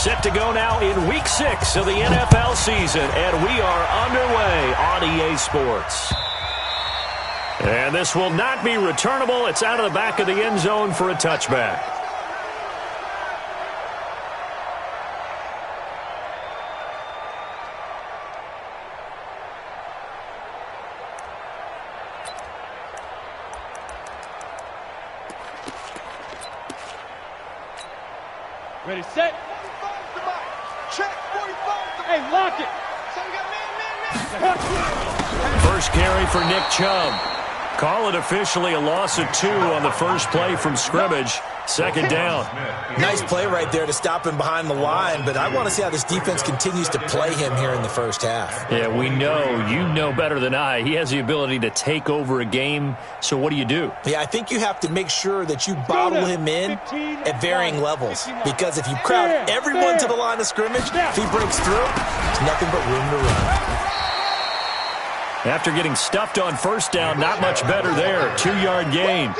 Set to go now in Week 6 of the NFL season, and we are underway on EA Sports. And this will not be returnable. It's out of the back of the end zone for a touchback. Ready, set. Check. Hey, lock it. First carry for Nick Chubb. Call it officially a loss of 2 on the first play from scrimmage. Second down. Nice play right there to stop him behind the line, but I want to see how this defense continues to play him here in the first half. Yeah, we know. You know better than I. He has the ability to take over a game, so what do you do? Yeah, I think you have to make sure that you bottle him in at varying levels, because if you crowd everyone to the line of scrimmage, if he breaks through, there's nothing but room to run. After getting stuffed on first down, not much better there. 2-yard gain.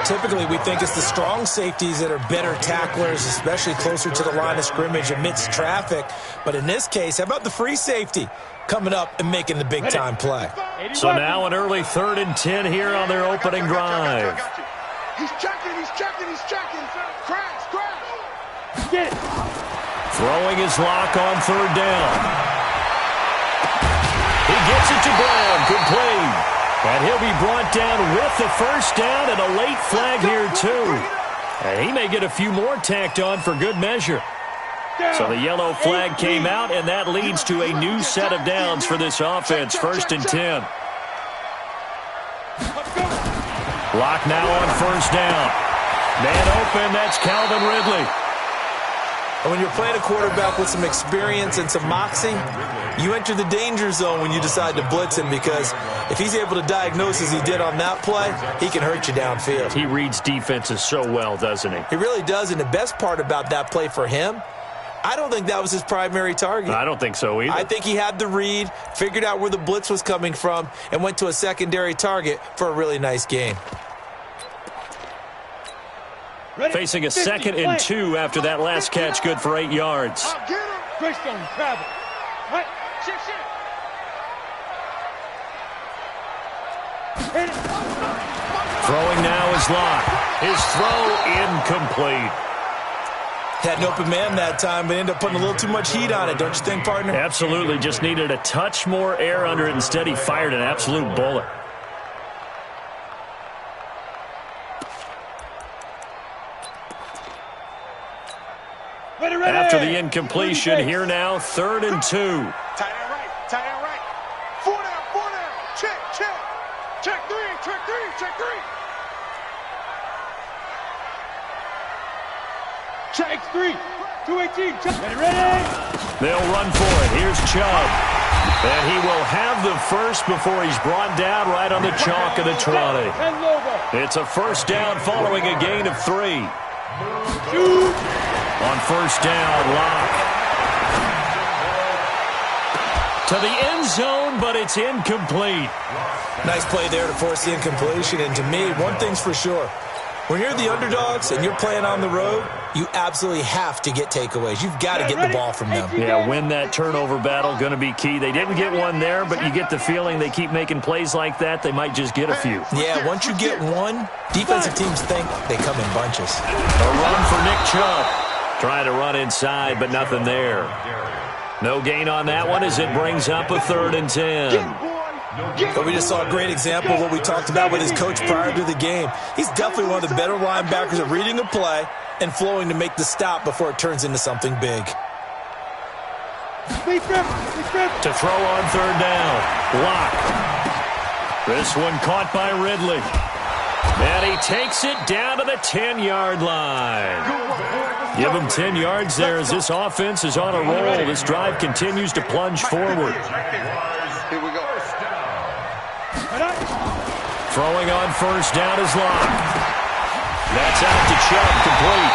Typically, we think it's the strong safeties that are better tacklers, especially closer to the line of scrimmage amidst traffic. But in this case, how about the free safety coming up and making the big-time play? So now an early 3rd and 10 here on their opening drive. He's checking. Crash. Get it. Throwing his lock on 3rd down. He gets it to Brown. Complete. And he'll be brought down with the first down and a late flag here, too. And he may get a few more tacked on for good measure. So the yellow flag came out, and that leads to a new set of downs for this offense. 1st and 10. Lock now on 1st down. Man open, that's Calvin Ridley. And when you're playing a quarterback with some experience and some moxie, you enter the danger zone when you decide to blitz him, because if he's able to diagnose as he did on that play, he can hurt you downfield. He reads defenses so well, doesn't he? He really does, and the best part about that play for him, I don't think that was his primary target. I don't think so either. I think he had the read, figured out where the blitz was coming from, and went to a secondary target for a really nice gain. Facing a 2nd and 2 after that last catch, good for 8 yards. Greystone travel. Right. Shit. Hit it. Throwing now is Locke. His throw incomplete. Had an open man that time, but ended up putting a little too much heat on it, don't you think, partner? Absolutely. Just needed a touch more air under it. Instead, he fired an absolute bullet. After the incompletion, here now, 3rd and 2. Tight end right. 4 down. Check 3. Check 3. 218. Ready. They'll run for it. Here's Chubb. And he will have the first before he's brought down right on the chalk of the 20. It's a first down following a gain of 3. On 1st down, Locke. To the end zone, but it's incomplete. Nice play there to force the incompletion. And to me, one thing's for sure. When you're the underdogs and you're playing on the road, you absolutely have to get takeaways. You've got to get the ball from them. Yeah, win that turnover battle, going to be key. They didn't get one there, but you get the feeling they keep making plays like that, they might just get a few. Yeah, once you get one, defensive teams think they come in bunches. A run for Nick Chubb. Trying to run inside, but nothing there. No gain on that one as it brings up a 3rd and 10. But we just saw a great example of what we talked about with his coach prior to the game. He's definitely one of the better linebackers at reading a play and flowing to make the stop before it turns into something big. To throw on 3rd down. Locke. This one caught by Ridley. And he takes it down to the 10-yard line. Give him 10 yards there as this offense is on a roll. This drive continues to plunge forward. Here we go. Throwing on 1st down is Locke. That's out to Chubb, complete.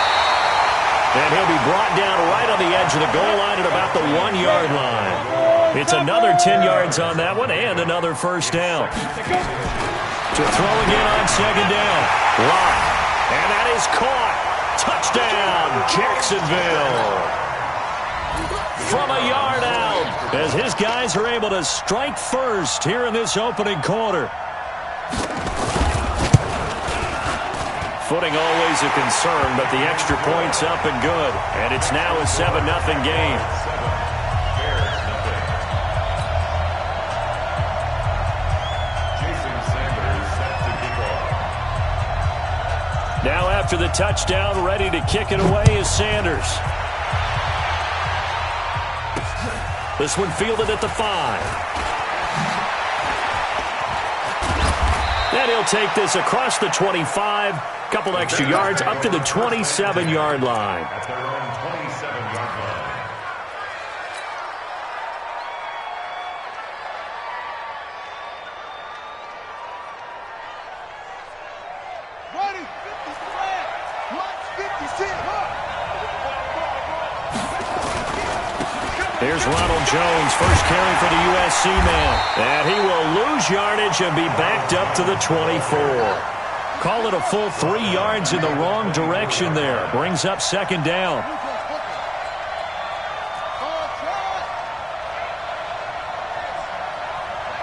And he'll be brought down right on the edge of the goal line at about the 1-yard line. It's another 10 yards on that one and another first down. To throw again on 2nd down. Locke. And that is caught. Touchdown, Jacksonville. from a yard out as his guys are able to strike first here in this opening quarter. Footing always a concern, but the extra point's up and good. And it's now a 7-0 game. Now after the touchdown, ready to kick it away is Sanders. This one fielded at the 5. And he'll take this across the 25. Couple extra yards up to the 27-yard line. At their own 27-yard line. Ready, 50 flag. Watch 56. Here's Ronald Jones, first carry for the USC man. And he will lose yardage and be backed up to the 24. Call it a full 3 yards in the wrong direction there. Brings up second down.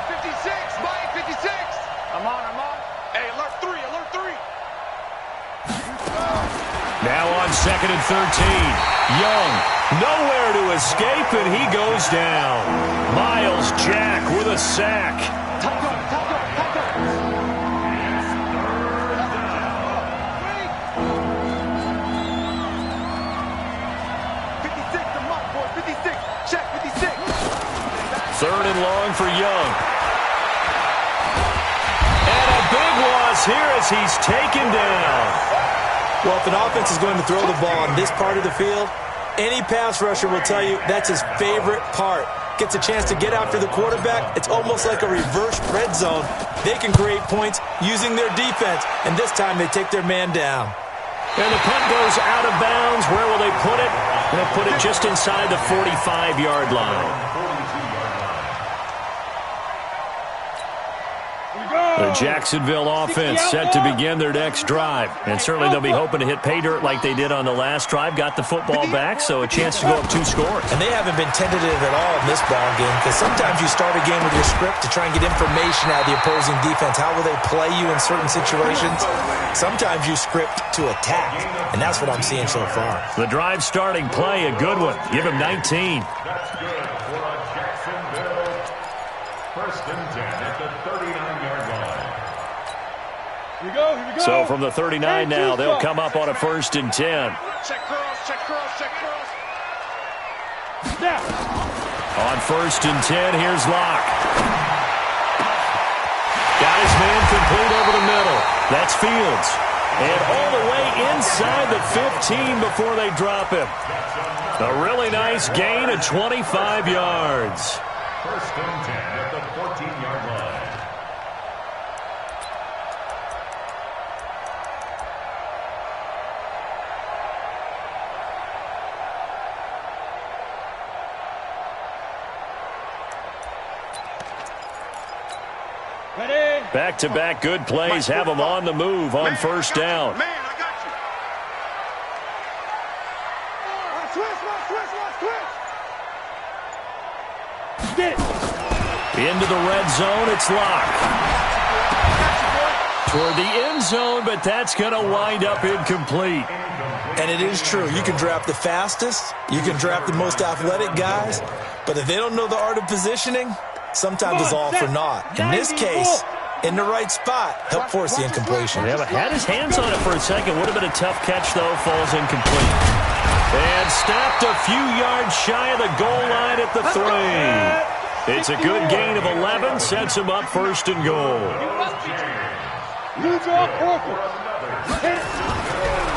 56, Mike, 56. I'm on. Hey, alert 3, alert 3. Now on second and 13. Young, nowhere to escape, and he goes down. Miles Jack with a sack. Top gun. 56, I'm up, boy. 56. Check, 56. Third and long for Young. And a big loss here as he's taken down. Well, if an offense is going to throw the ball on this part of the field, any pass rusher will tell you that's his favorite part. Gets a chance to get after the quarterback. It's almost like a reverse red zone. They can create points using their defense, and this time they take their man down. And the punt goes out of bounds. Where will they put it? They'll put it just inside the 45-yard line. The Jacksonville offense set to begin their next drive. And certainly they'll be hoping to hit pay dirt like they did on the last drive. Got the football back, so a chance to go up 2 scores. And they haven't been tentative at all in this ball game, because sometimes you start a game with your script to try and get information out of the opposing defense. How will they play you in certain situations? Sometimes you script to attack, and that's what I'm seeing so far. The drive starting play, a good one. Give him 19. That's good for a Jacksonville. First and 10 at the 39-yard line. Here we go. So from the 39 now, they'll come up on a first and 10. Check curls. Now. On first and 10, here's Locke. Got his man complete over the middle. That's Fields. And all the way inside the 15 before they drop him. A really nice gain of 25 yards. First and 10 at the 14-yard line. Ready. Back-to-back good plays have them on the move on first down. Man, I got you. Switch. Get it. Into the red zone, it's Locke. Toward the end zone, but that's going to wind up incomplete. And it is true. You can draft the fastest. You can draft the most athletic guys. But if they don't know the art of positioning, sometimes it's all for naught. In this case, in the right spot, help force the incompletion. Yeah, but had his hands on it for a second. Would have been a tough catch, though. Falls incomplete. And stopped a few yards shy of the goal line at the 3. It's a good gain of 11. Sets him up first and goal.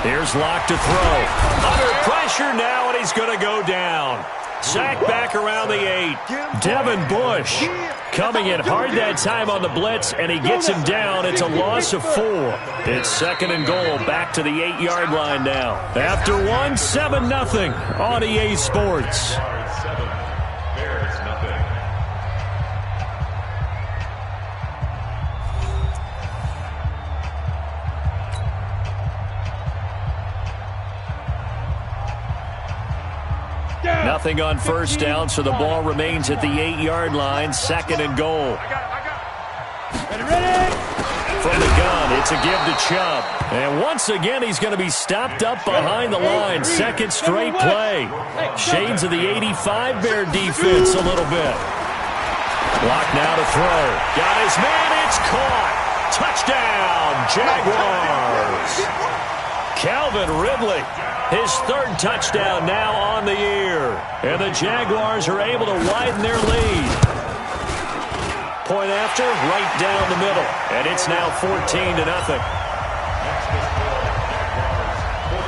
Here's Locke to throw. Under pressure now, and he's going to go down. Sacked back around the 8. Devin Bush coming in hard that time on the blitz, and he gets him down. It's a loss of 4. It's second and goal, back to the 8-yard line now. After one, 7-0 on EA Sports. Bears nothing. Nothing on first down, so the ball remains at the 8-yard line, 2nd and goal. From the gun, it's a give to Chubb. And once again, he's going to be stopped up behind the line. 2nd straight play. Shades of the 85 Bear defense a little bit. Block now to throw. Got his man, it's caught. Touchdown, Jaguars. Calvin Ridley, his 3rd touchdown now on the year. And the Jaguars are able to widen their lead. Point after, right down the middle. And it's now 14-0.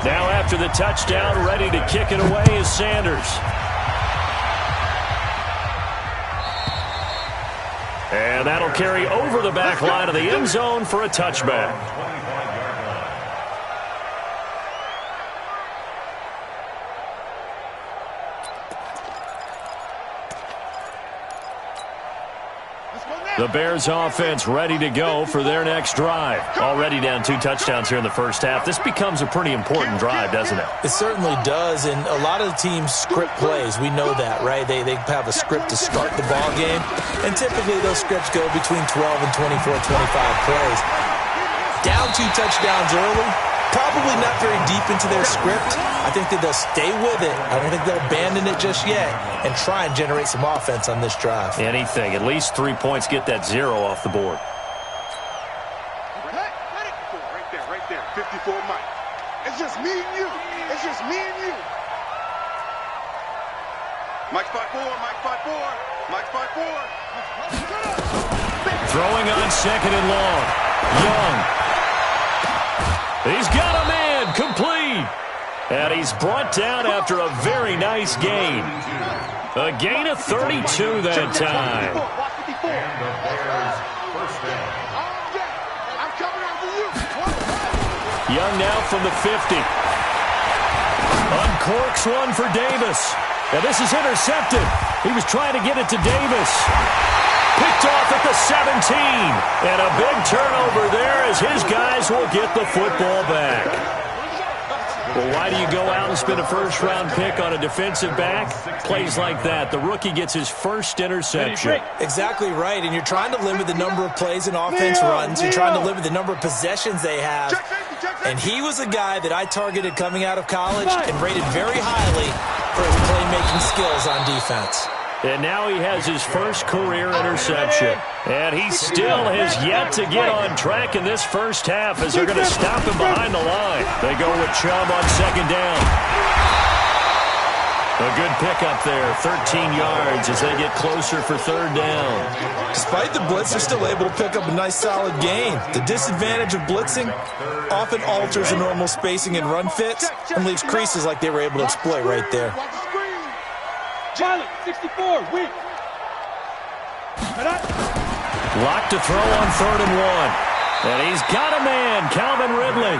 Now after the touchdown, ready to kick it away is Sanders. And that'll carry over the back line of the end zone for a touchback. The Bears offense ready to go for their next drive. Already down 2 touchdowns here in the first half. This becomes a pretty important drive, doesn't it? It certainly does, and a lot of the teams script plays. We know that, right? They have a script to start the ball game, and typically those scripts go between 12 and 24, 25 plays. Down 2 touchdowns early, probably not very deep into their script. I think that they'll stay with it. I don't think they'll abandon it just yet and try and generate some offense on this drive. Anything. At least 3 points, get that 0 off the board. Right there. 54 Mike. It's just me and you. It's just me and you. Mike spot 4. Mike spot 4. Throwing on 2nd and long. Young. He's got a man, complete. And he's brought down after a very nice gain. A gain of 32 that time. Young now from the 50. Uncorks one for Davis. Now this is intercepted. He was trying to get it to Davis. Picked off at the 17. And a big turnover there as his guys will get the football back. Well, why do you go out and spend a first-round pick on a defensive back? Plays like that. The rookie gets his first interception. Exactly right, and you're trying to limit the number of plays and offense runs. You're trying to limit the number of possessions they have. And he was a guy that I targeted coming out of college and rated very highly for his playmaking skills on defense. And now he has his first career interception. And he still has yet to get on track in this first half as they're going to stop him behind the line. They go with Chubb on 2nd down. A good pickup there, 13 yards as they get closer for 3rd down. Despite the blitz, they're still able to pick up a nice solid gain. The disadvantage of blitzing often alters the normal spacing and run fits and leaves creases like they were able to exploit right there. Charlie, 64, weak. Locked to throw on 3rd and 1. And he's got a man, Calvin Ridley.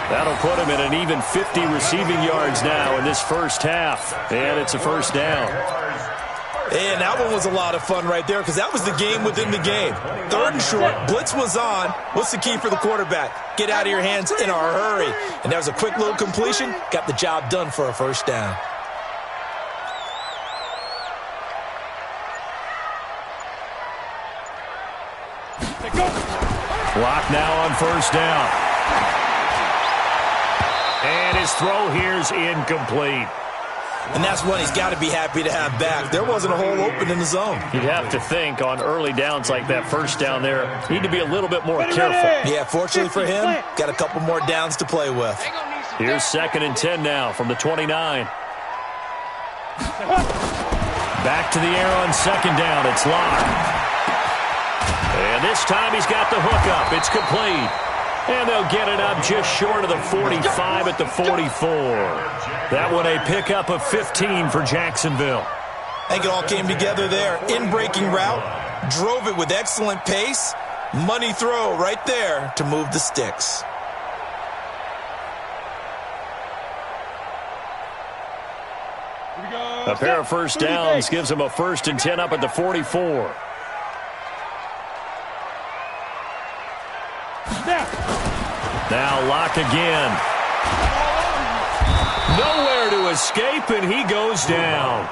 That'll put him at an even 50 receiving yards now in this first half. And it's a first down. And that one was a lot of fun right there because that was the game within the game. 3rd and short, blitz was on. What's the key for the quarterback? Get out of your hands in a hurry. And that was a quick little completion. Got the job done for a first down. Block now on 1st down. And his throw here's incomplete. And that's one he's got to be happy to have back. There wasn't a hole open in the zone. You'd have to think on early downs like that, 1st down there, need to be a little bit more careful. Yeah, fortunately for him, got a couple more downs to play with. Here's 2nd and 10 now from the 29. Back to the air on 2nd down. It's Locke. And this time he's got the hook up. It's complete. And they'll get it up just short of the 45 at the 44. That one a pickup of 15 for Jacksonville. I think it all came together there. In-breaking route, drove it with excellent pace. Money throw right there to move the sticks. A pair of first downs gives him a 1st and 10 up at the 44. Now Locke again. Nowhere to escape, and he goes down.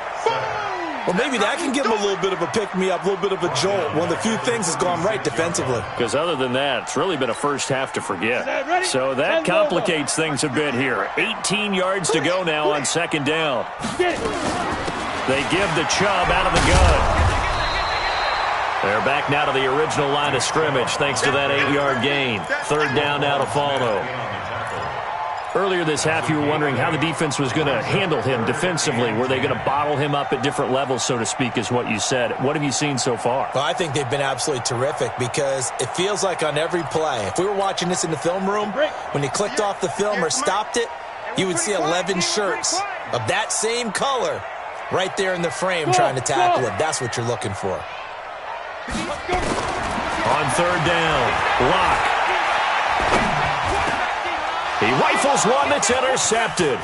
Well, maybe that can give him a little bit of a pick-me-up, a little bit of a jolt. One of the few things has gone right defensively. Because other than that, it's really been a first half to forget. So that complicates things a bit here. 18 yards to go now on second down. They give the Chubb out of the gun. They're back now to the original line of scrimmage thanks to that 8-yard gain. Third down now to follow. Earlier this half, you were wondering how the defense was going to handle him defensively. Were they going to bottle him up at different levels, so to speak, is what you said. What have you seen so far? Well, I think they've been absolutely terrific because it feels like on every play, if we were watching this in the film room, when he clicked off the film or stopped it, you would see 11 shirts of that same color right there in the frame trying to tackle him. That's what you're looking for. On third down, Locke. He rifles one that's intercepted.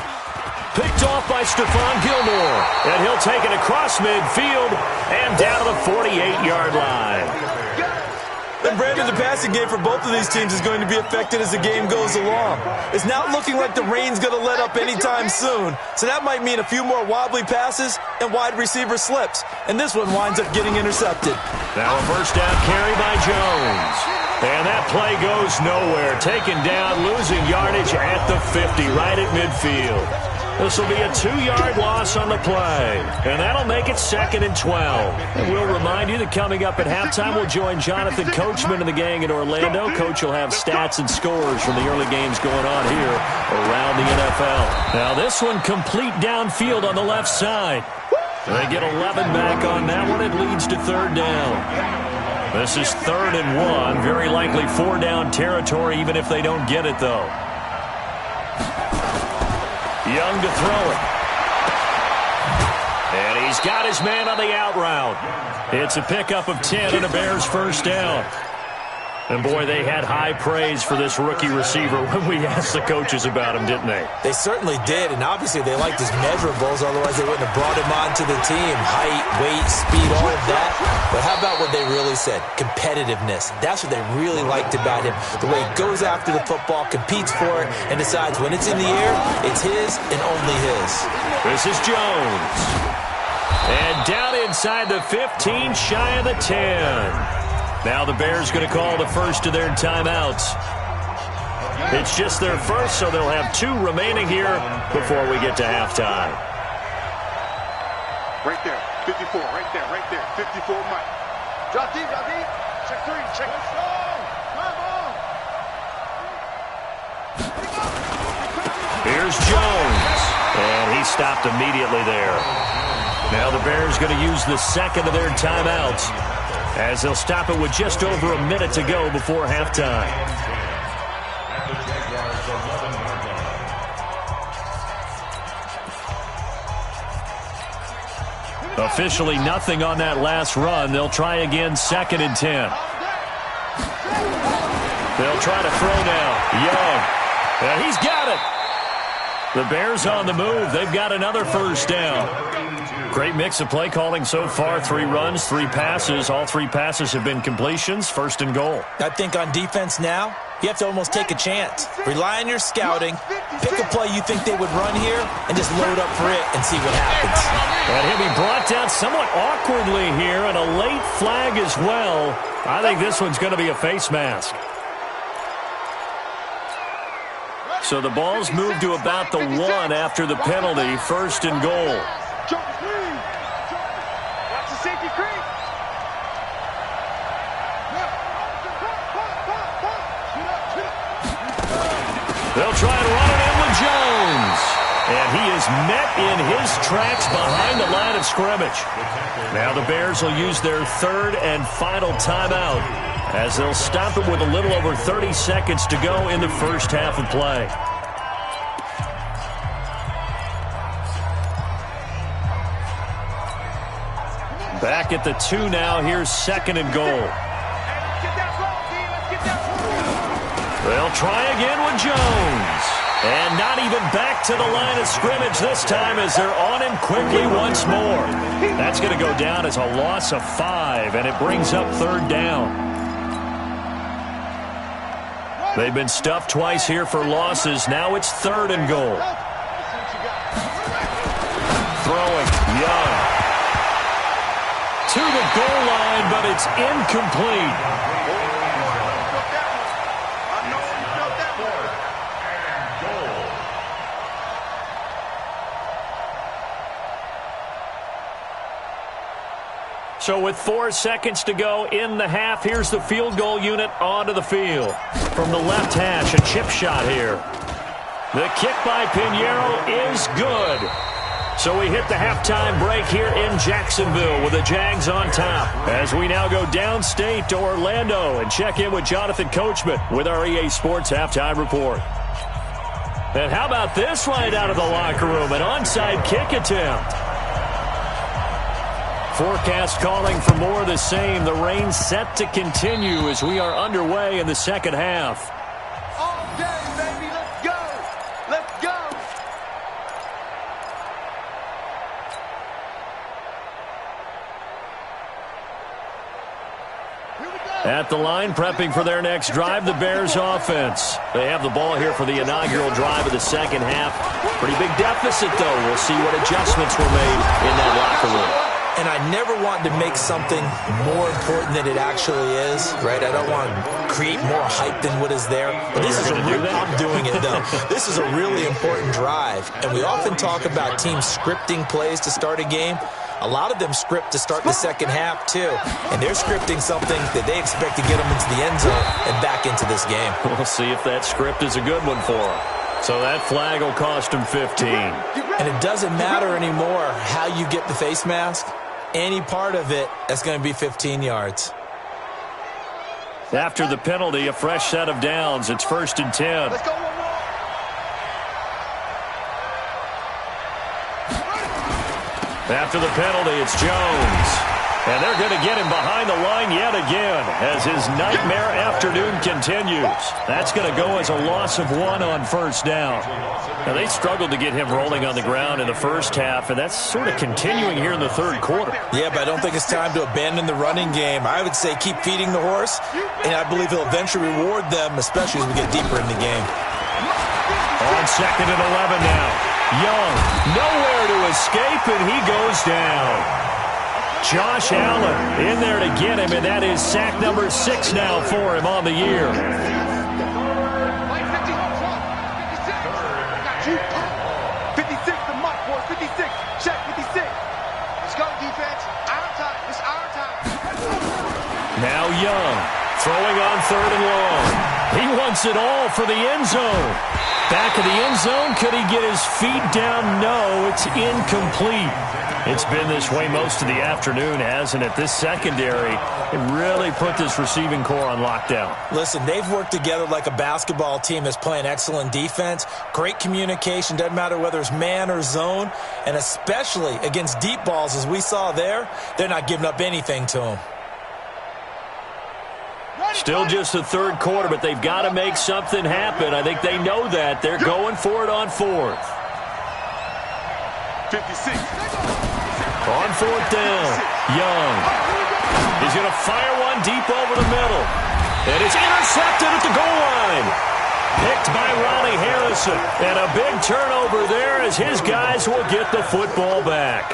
Picked off by Stephon Gilmore. And he'll take it across midfield and down to the 48-yard line. And Brandon, the passing game for both of these teams is going to be affected as the game goes along. It's not looking like the rain's going to let up anytime soon, so that might mean a few more wobbly passes and wide receiver slips. And this one winds up getting intercepted. Now a first down carry by Jones. And that play goes nowhere. Taken down, losing yardage at the 50, right at midfield. This will be a 2-yard loss on the play. And that'll make it 2nd and 12. And we'll remind you that coming up at halftime, we'll join Jonathan Coachman and the gang in Orlando. Coach will have stats and scores from the early games going on here around the NFL. Now this one complete downfield on the left side. They get 11 back on that one. It leads to third down. This is 3rd and 1. Very likely 4-down territory, even if they don't get it, though. Young to throw it. And he's got his man on the out route. It's a pickup of 10 and a Bears first down. And, boy, they had high praise for this rookie receiver when we asked the coaches about him, didn't they? They certainly did, and obviously they liked his measurables, otherwise they wouldn't have brought him onto the team. Height, weight, speed, all of that. But how about what they really said? Competitiveness. That's what they really liked about him. The way he goes after the football, competes for it, and decides when it's in the air, it's his and only his. This is Jones. And down inside the 15, shy of the 10. Now the Bears going to call the first of their timeouts. It's just their first, so they'll have 2 remaining here before we get to halftime. Right there, 54, right there, 54 Mike. Drop deep, check 3, check. Here's Jones, and he stopped immediately there. Now the Bears going to use the second of their timeouts, as they'll stop it with just over a minute to go before halftime. Officially nothing on that last run. They'll try again, 2nd and 10. They'll try to throw now. Young. And he's got it. The Bears on the move. They've got another first down. Great mix of play calling so far. 3 runs, 3 passes. All 3 passes have been completions. 1st and goal. I think on defense now, you have to almost take a chance. Rely on your scouting. Pick a play you think they would run here and just load up for it and see what happens. And he'll be brought down somewhat awkwardly here, and a late flag as well. I think this one's going to be a face mask. So the ball's moved to about the 1 after the penalty. 1st and goal. Watch the safety creep. They'll try and run it in with Jones. And he is met in his tracks behind the line of scrimmage. Now the Bears will use their 3rd and final timeout, as they'll stop it with a little over 30 seconds to go in the first half of play. Back at the 2 now. Here's 2nd and goal. They'll try again with Jones. And not even back to the line of scrimmage this time, as they're on him quickly once more. That's going to go down as a loss of 5, and it brings up 3rd down. They've been stuffed twice here for losses. Now it's 3rd and goal. throwing. Young. To the goal line, but it's incomplete. So with 4 seconds to go in the half, here's the field goal unit onto the field. From the left hash, a chip shot here. The kick by Pinheiro is good. So we hit the halftime break here in Jacksonville with the Jags on top. As we now go downstate to Orlando and check in with Jonathan Coachman with our EA Sports Halftime Report. And how about this right out of the locker room? An onside kick attempt. Forecast calling for more of the same. The rain set to continue as we are underway in the second half. All day, baby. Let's go. Let's go. At the line, prepping for their next drive, the Bears offense. They have the ball here for the inaugural drive of the second half. Pretty big deficit, though. We'll see what adjustments were made in that locker room. And I never want to make something more important than it actually is, right? I don't want to create more hype than what is there. But this is I'm doing it, though. This is a really important drive. And we often talk about teams scripting plays to start a game. A lot of them script to start the second half, too. And they're scripting something that they expect to get them into the end zone and back into this game. We'll see if that script is a good one for them. So that flag will cost them 15. And it doesn't matter anymore how you get the face mask. Any part of it, that's going to be 15 yards. After the penalty, a fresh set of downs. It's 1st and 10. Let's go one more. After the penalty, it's Jones. And they're going to get him behind the line yet again as his nightmare afternoon continues. That's going to go as a loss of 1 on first down. Now, they struggled to get him rolling on the ground in the first half, and that's sort of continuing here in the third quarter. Yeah, but I don't think it's time to abandon the running game. I would say keep feeding the horse, and I believe he'll eventually reward them, especially as we get deeper in the game. On 2nd and 11 now. Young, nowhere to escape, and he goes down. Josh Allen in there to get him, and that is sack number 6 now for him on the year. 56 the mark, boys. 56. Check 56. Let's go, defense. Our time. It's our time. Now Young throwing on 3rd and long. He wants it all for the end zone. Back of the end zone. Could he get his feet down? No, it's incomplete. It's been this way most of the afternoon, hasn't it? This secondary, it really put this receiving core on lockdown. Listen, they've worked together like a basketball team that's playing excellent defense. Great communication, doesn't matter whether it's man or zone. And especially against deep balls, as we saw there, they're not giving up anything to them. Still just the third quarter, but they've got to make something happen. I think they know that. They're going for it on 4th. 56. On 4th down, Young. He's going to fire one deep over the middle. And it's intercepted at the goal line. Picked by Ronnie Harrison. And a big turnover there as his guys will get the football back.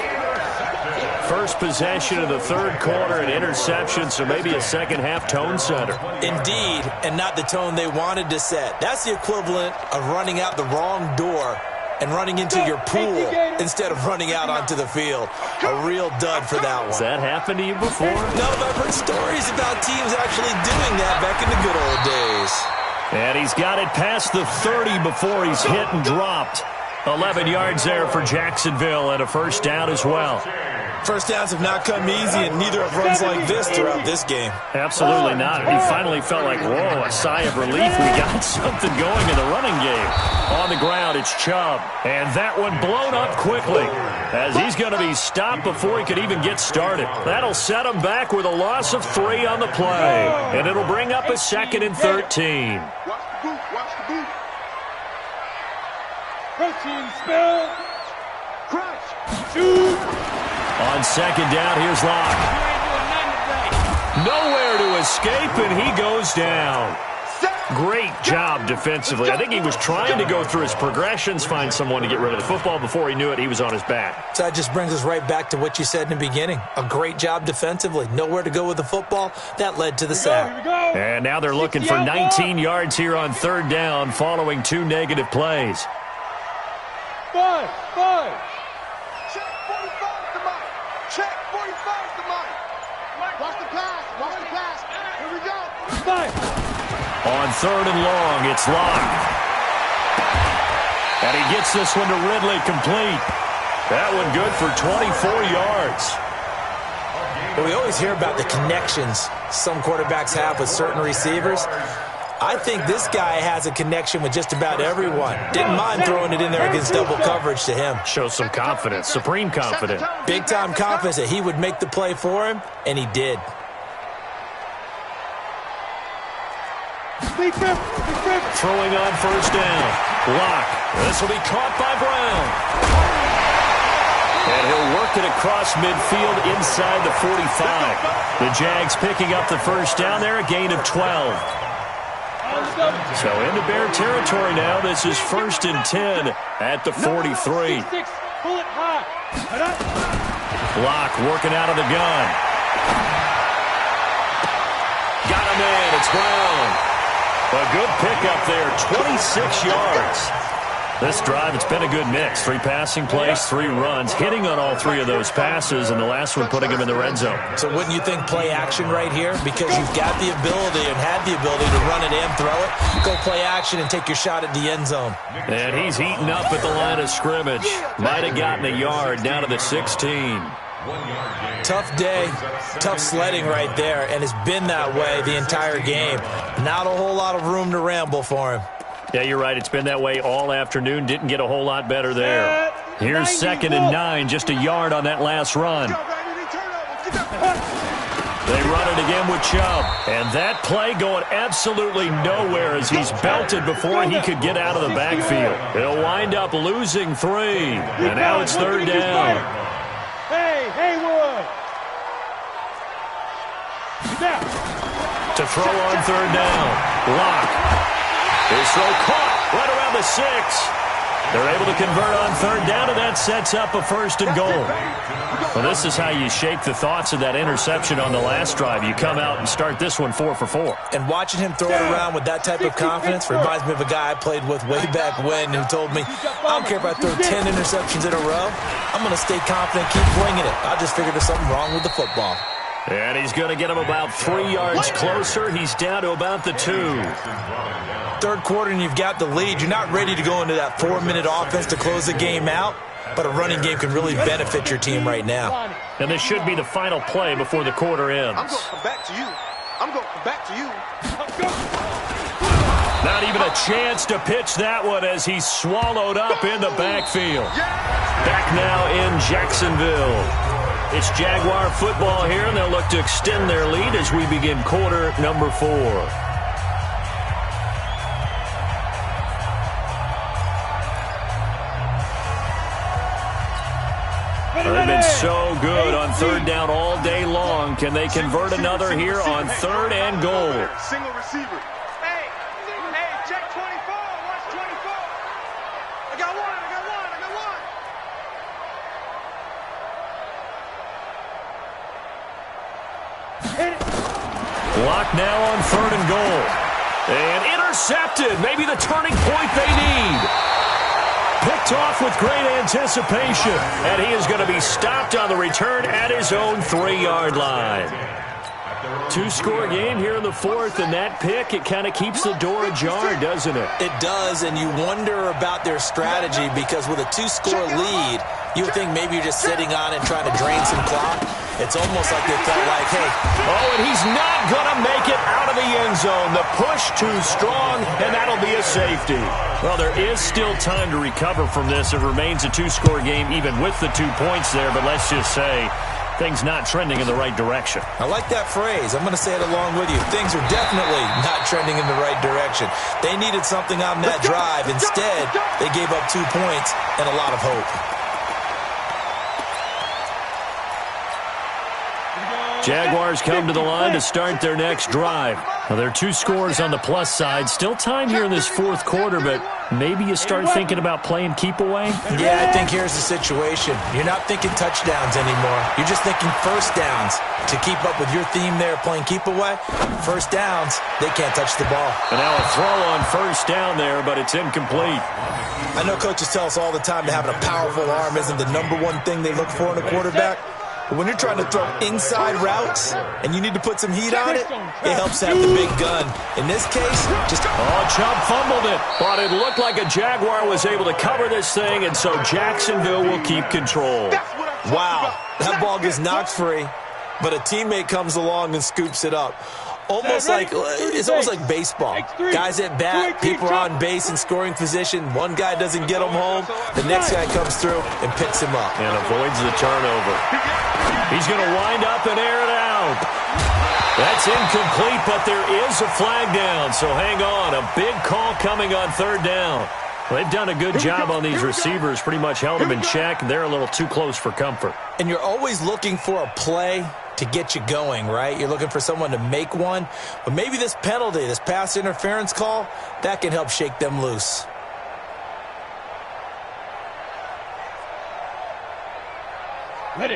First possession of the third quarter, an interception, so maybe a second-half tone setter. Indeed, and not the tone they wanted to set. That's the equivalent of running out the wrong door and running into your pool instead of running out onto the field. A real dud for that one. Has that happened to you before? No, but I've heard stories about teams actually doing that back in the good old days. And he's got it past the 30 before he's hit and dropped. 11 yards there for Jacksonville and a first down as well. First downs have not come easy, and neither have runs like this throughout this game. Absolutely not. He finally felt like, whoa, a sigh of relief. We got something going in the running game. On the ground, it's Chubb. And that one blown up quickly as he's going to be stopped before he could even get started. That'll set him back with a loss of 3 on the play. And it'll bring up a 2nd and 13. Watch the boot. Watch the boot. Protein spell. Crunch. Shoot. On 2nd down, here's Locke. Nowhere to escape, and he goes down. Great job defensively. I think he was trying to go through his progressions, find someone to get rid of the football. Before he knew it, he was on his back. So that just brings us right back to what you said in the beginning. A great job defensively. Nowhere to go with the football. That led to the sack. And now they're looking for 19 yards here on third down following 2 negative plays. 5. Check 45 to Mike. Check 45 to Mike. Watch the pass. Watch the pass. Here we go. 5. On third and long, it's locked. And he gets this one to Ridley complete. That one good for 24 yards. Well, we always hear about the connections some quarterbacks have with certain receivers. I think this guy has a connection with just about everyone. Didn't mind throwing it in there against double coverage to him. Shows some confidence, supreme confidence. Big-time confidence that he would make the play for him, and he did. Throwing on first down. Lock. This will be caught by Brown. And he'll work it across midfield inside the 45. The Jags picking up the first down there, a gain of 12. So into Bear territory now. This is 1st and 10 at the 43. Lock working out of the gun. Got him in. It's Brown. A good pickup there, 26 yards. This drive, it's been a good mix. 3 passing plays, 3 runs, hitting on all 3 of those passes, and the last one putting him in the red zone. So wouldn't you think play action right here? Because you've got the ability and had the ability to run it and throw it. Go play action and take your shot at the end zone. And he's eaten up at the line of scrimmage. Might have gotten a yard down to the 16. Tough day, tough sledding right there, and it's been that way the entire game. Not a whole lot of room to ramble for him. Yeah, you're right. It's been that way all afternoon. Didn't get a whole lot better there. Here's 2nd and 9, just a yard on that last run. They run it again with Chubb. And that play going absolutely nowhere as he's belted before he could get out of the backfield. It'll wind up losing 3. And now it's 3rd down. Hey, Haywood! To throw on 3rd down. Lock. His throw caught right around the 6. They're able to convert on 3rd down, and that sets up a 1st and goal. Well, this is how you shake the thoughts of that interception on the last drive. You come out and start this one 4 for 4. And watching him throw it around with that type of confidence reminds me of a guy I played with way back when who told me, I don't care if I throw 10 interceptions in a row. I'm going to stay confident, keep flinging it. I just figured there's something wrong with the football. And he's going to get him about 3 yards closer. He's down to about the 2. Third quarter and you've got the lead. You're not ready to go into that 4-minute offense to close the game out, but a running game can really benefit your team right now. And this should be the final play before the quarter ends. I'm going to come back to you. I'm going to come back to you. Not even a chance to pitch that one as he's swallowed up in the backfield. Back now in Jacksonville. It's Jaguar football here, and they'll look to extend their lead as we begin quarter number 4. They've been so good on 3rd down all day long. Can they convert another here on 3rd and goal? Single receiver. Hey, check 24. Watch 24. I got one. Block now on 3rd and goal. And intercepted. Maybe the turning point they need. Picked off with great anticipation. And he is going to be stopped on the return at his own 3-yard line. 2-score game here in the 4th, and that pick, it kind of keeps the door ajar, doesn't it? It does, and you wonder about their strategy because with a 2-score lead, you would think maybe you're just sitting on it and trying to drain some clock. It's almost like they felt like, hey. Oh, and he's not going to make it out of the end zone. The push too strong, and that'll be a safety. Well, there is still time to recover from this. It remains a 2-score game even with the 2 points there, but let's just say things not trending in the right direction. I like that phrase. I'm going to say it along with you. Things are definitely not trending in the right direction. They needed something on that drive. Instead, they gave up 2 points and a lot of hope. Jaguars come to the line to start their next drive. Well, there are two scores on the plus side. Still time here in this fourth quarter, but maybe you start thinking about playing keep away? Yeah, I think here's the situation. You're not thinking touchdowns anymore. You're just thinking first downs. To keep up with your theme there, playing keep away, first downs, they can't touch the ball. And now a throw on first down there, but it's incomplete. I know coaches tell us all the time that having a powerful arm isn't the number one thing they look for in a quarterback. But when you're trying to throw inside routes and you need to put some heat on it, it helps to have the big gun. In this case, just... Oh, Chubb fumbled it, but it looked like a Jaguar was able to cover this thing, and so Jacksonville will keep control. Wow, that ball gets knocked free, but a teammate comes along and scoops it up. It's almost like baseball. Guys at bat, people are on base in scoring position. One guy doesn't get him home. The next guy comes through and picks him up. And avoids the turnover. He's going to wind up and air it out. That's incomplete, but there is a flag down. So hang on. A big call coming on third down. Well, they've done a good job on these receivers. Pretty much held them in check. They're a little too close for comfort. And you're always looking for a play to get you going, right? You're looking for someone to make one. But maybe this penalty, this pass interference call, that can help shake them loose.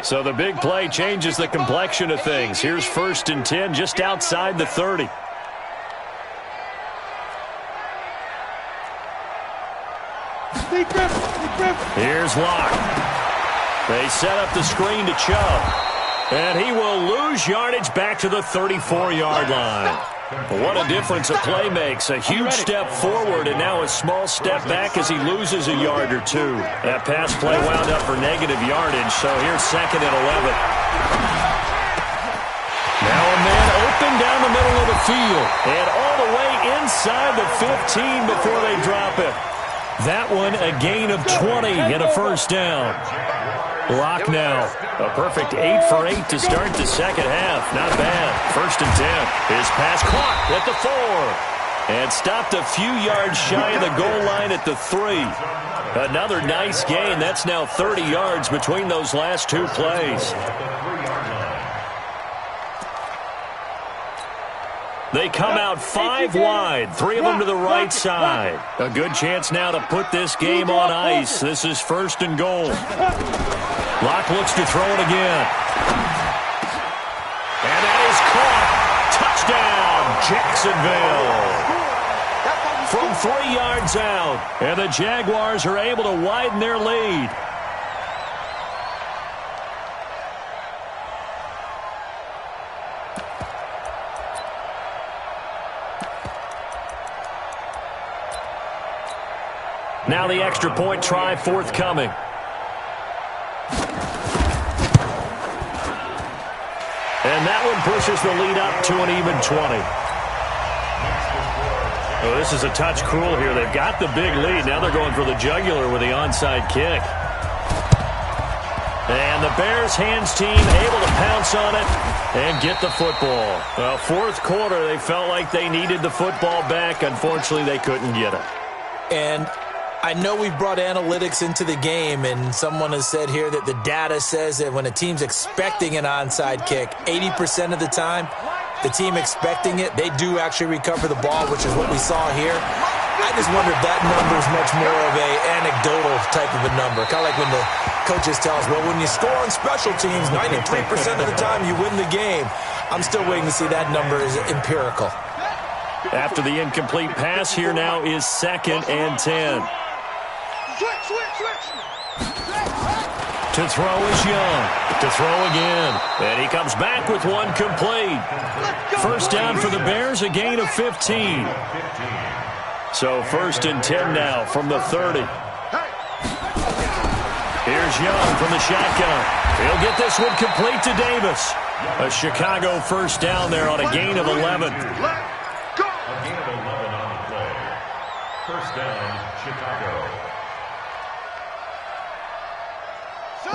So the big play changes the complexion of things. Here's 1st and 10 just outside the 30. Here's Locke. They set up the screen to Chubb. And he will lose yardage back to the 34-yard line. What a difference a play makes. A huge step forward and now a small step back as he loses a yard or two. That pass play wound up for negative yardage, so here's 2nd and 11. Now a man open down the middle of the field and all the way inside the 15 before they drop it. That one a gain of 20 and a first down. Lock now. A perfect 8 for 8 to start the second half. Not bad. 1st and 10. His pass caught at the 4. And stopped a few yards shy of the goal line at the 3. Another nice gain. That's now 30 yards between those last two plays. They come out 5 wide, 3 of them to the right side. A good chance now to put this game on ice. This is 1st and goal. Locke looks to throw it again. And that is caught. Touchdown, Jacksonville. From 3 yards out. And the Jaguars are able to widen their lead. Now the extra point try forthcoming. And that one pushes the lead up to an even 20. Oh, this is a touch cruel here. They've got the big lead. Now they're going for the jugular with the onside kick. And the Bears hands team able to pounce on it and get the football. Well, 4th quarter, they felt like they needed the football back. Unfortunately, they couldn't get it. And I know we've brought analytics into the game, and someone has said here that the data says that when a team's expecting an onside kick, 80% of the time, the team expecting it, they do actually recover the ball, which is what we saw here. I just wonder if that number is much more of a anecdotal type of a number. Kind of like when the coaches tell us, well, when you score on special teams, 93% of the time you win the game. I'm still waiting to see that number is empirical. After the incomplete pass, here now is 2nd and 10. To throw is Young. To throw again. And he comes back with one complete. First down for the Bears, a gain of 15. So 1st and 10 now from the 30. Here's Young from the shotgun. He'll get this one complete to Davis. A Chicago first down there on a gain of 11. A gain of 11 on the play. First down, Chicago.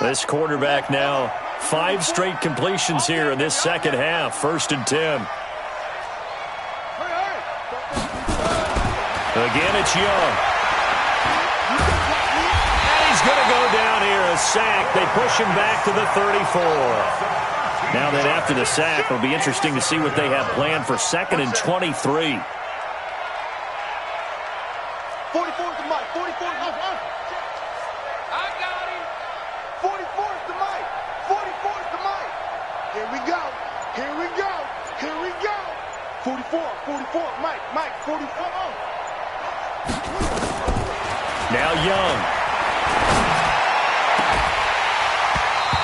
This quarterback now 5 straight completions here in this second half. 1st and 10. Again, it's Young. And he's going to go down here, a sack. They push him back to the 34. Now then, after the sack, it'll be interesting to see what they have planned for 2nd and 23. 44 is the mic. 44 is I got him. 44 is the mic. 44 is the mic. Here we go. Here we go. Here we go. 44. Mike, 44. Now Young.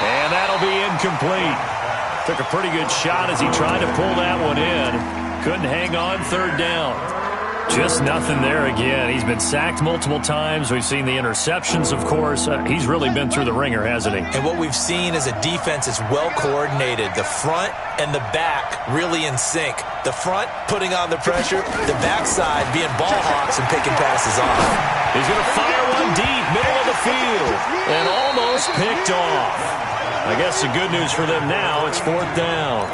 And that'll be incomplete. Took a pretty good shot as he tried to pull that one in. Couldn't hang on 3rd down. Just nothing there again. He's been sacked multiple times. We've seen the interceptions, of course. He's really been through the ringer, hasn't he? And what we've seen is a defense that's well coordinated. The front and the back really in sync. The front putting on the pressure, the backside being ball hawks and picking passes off. He's going to fire one deep, middle of the field, and almost picked off. I guess the good news for them now, it's 4th down.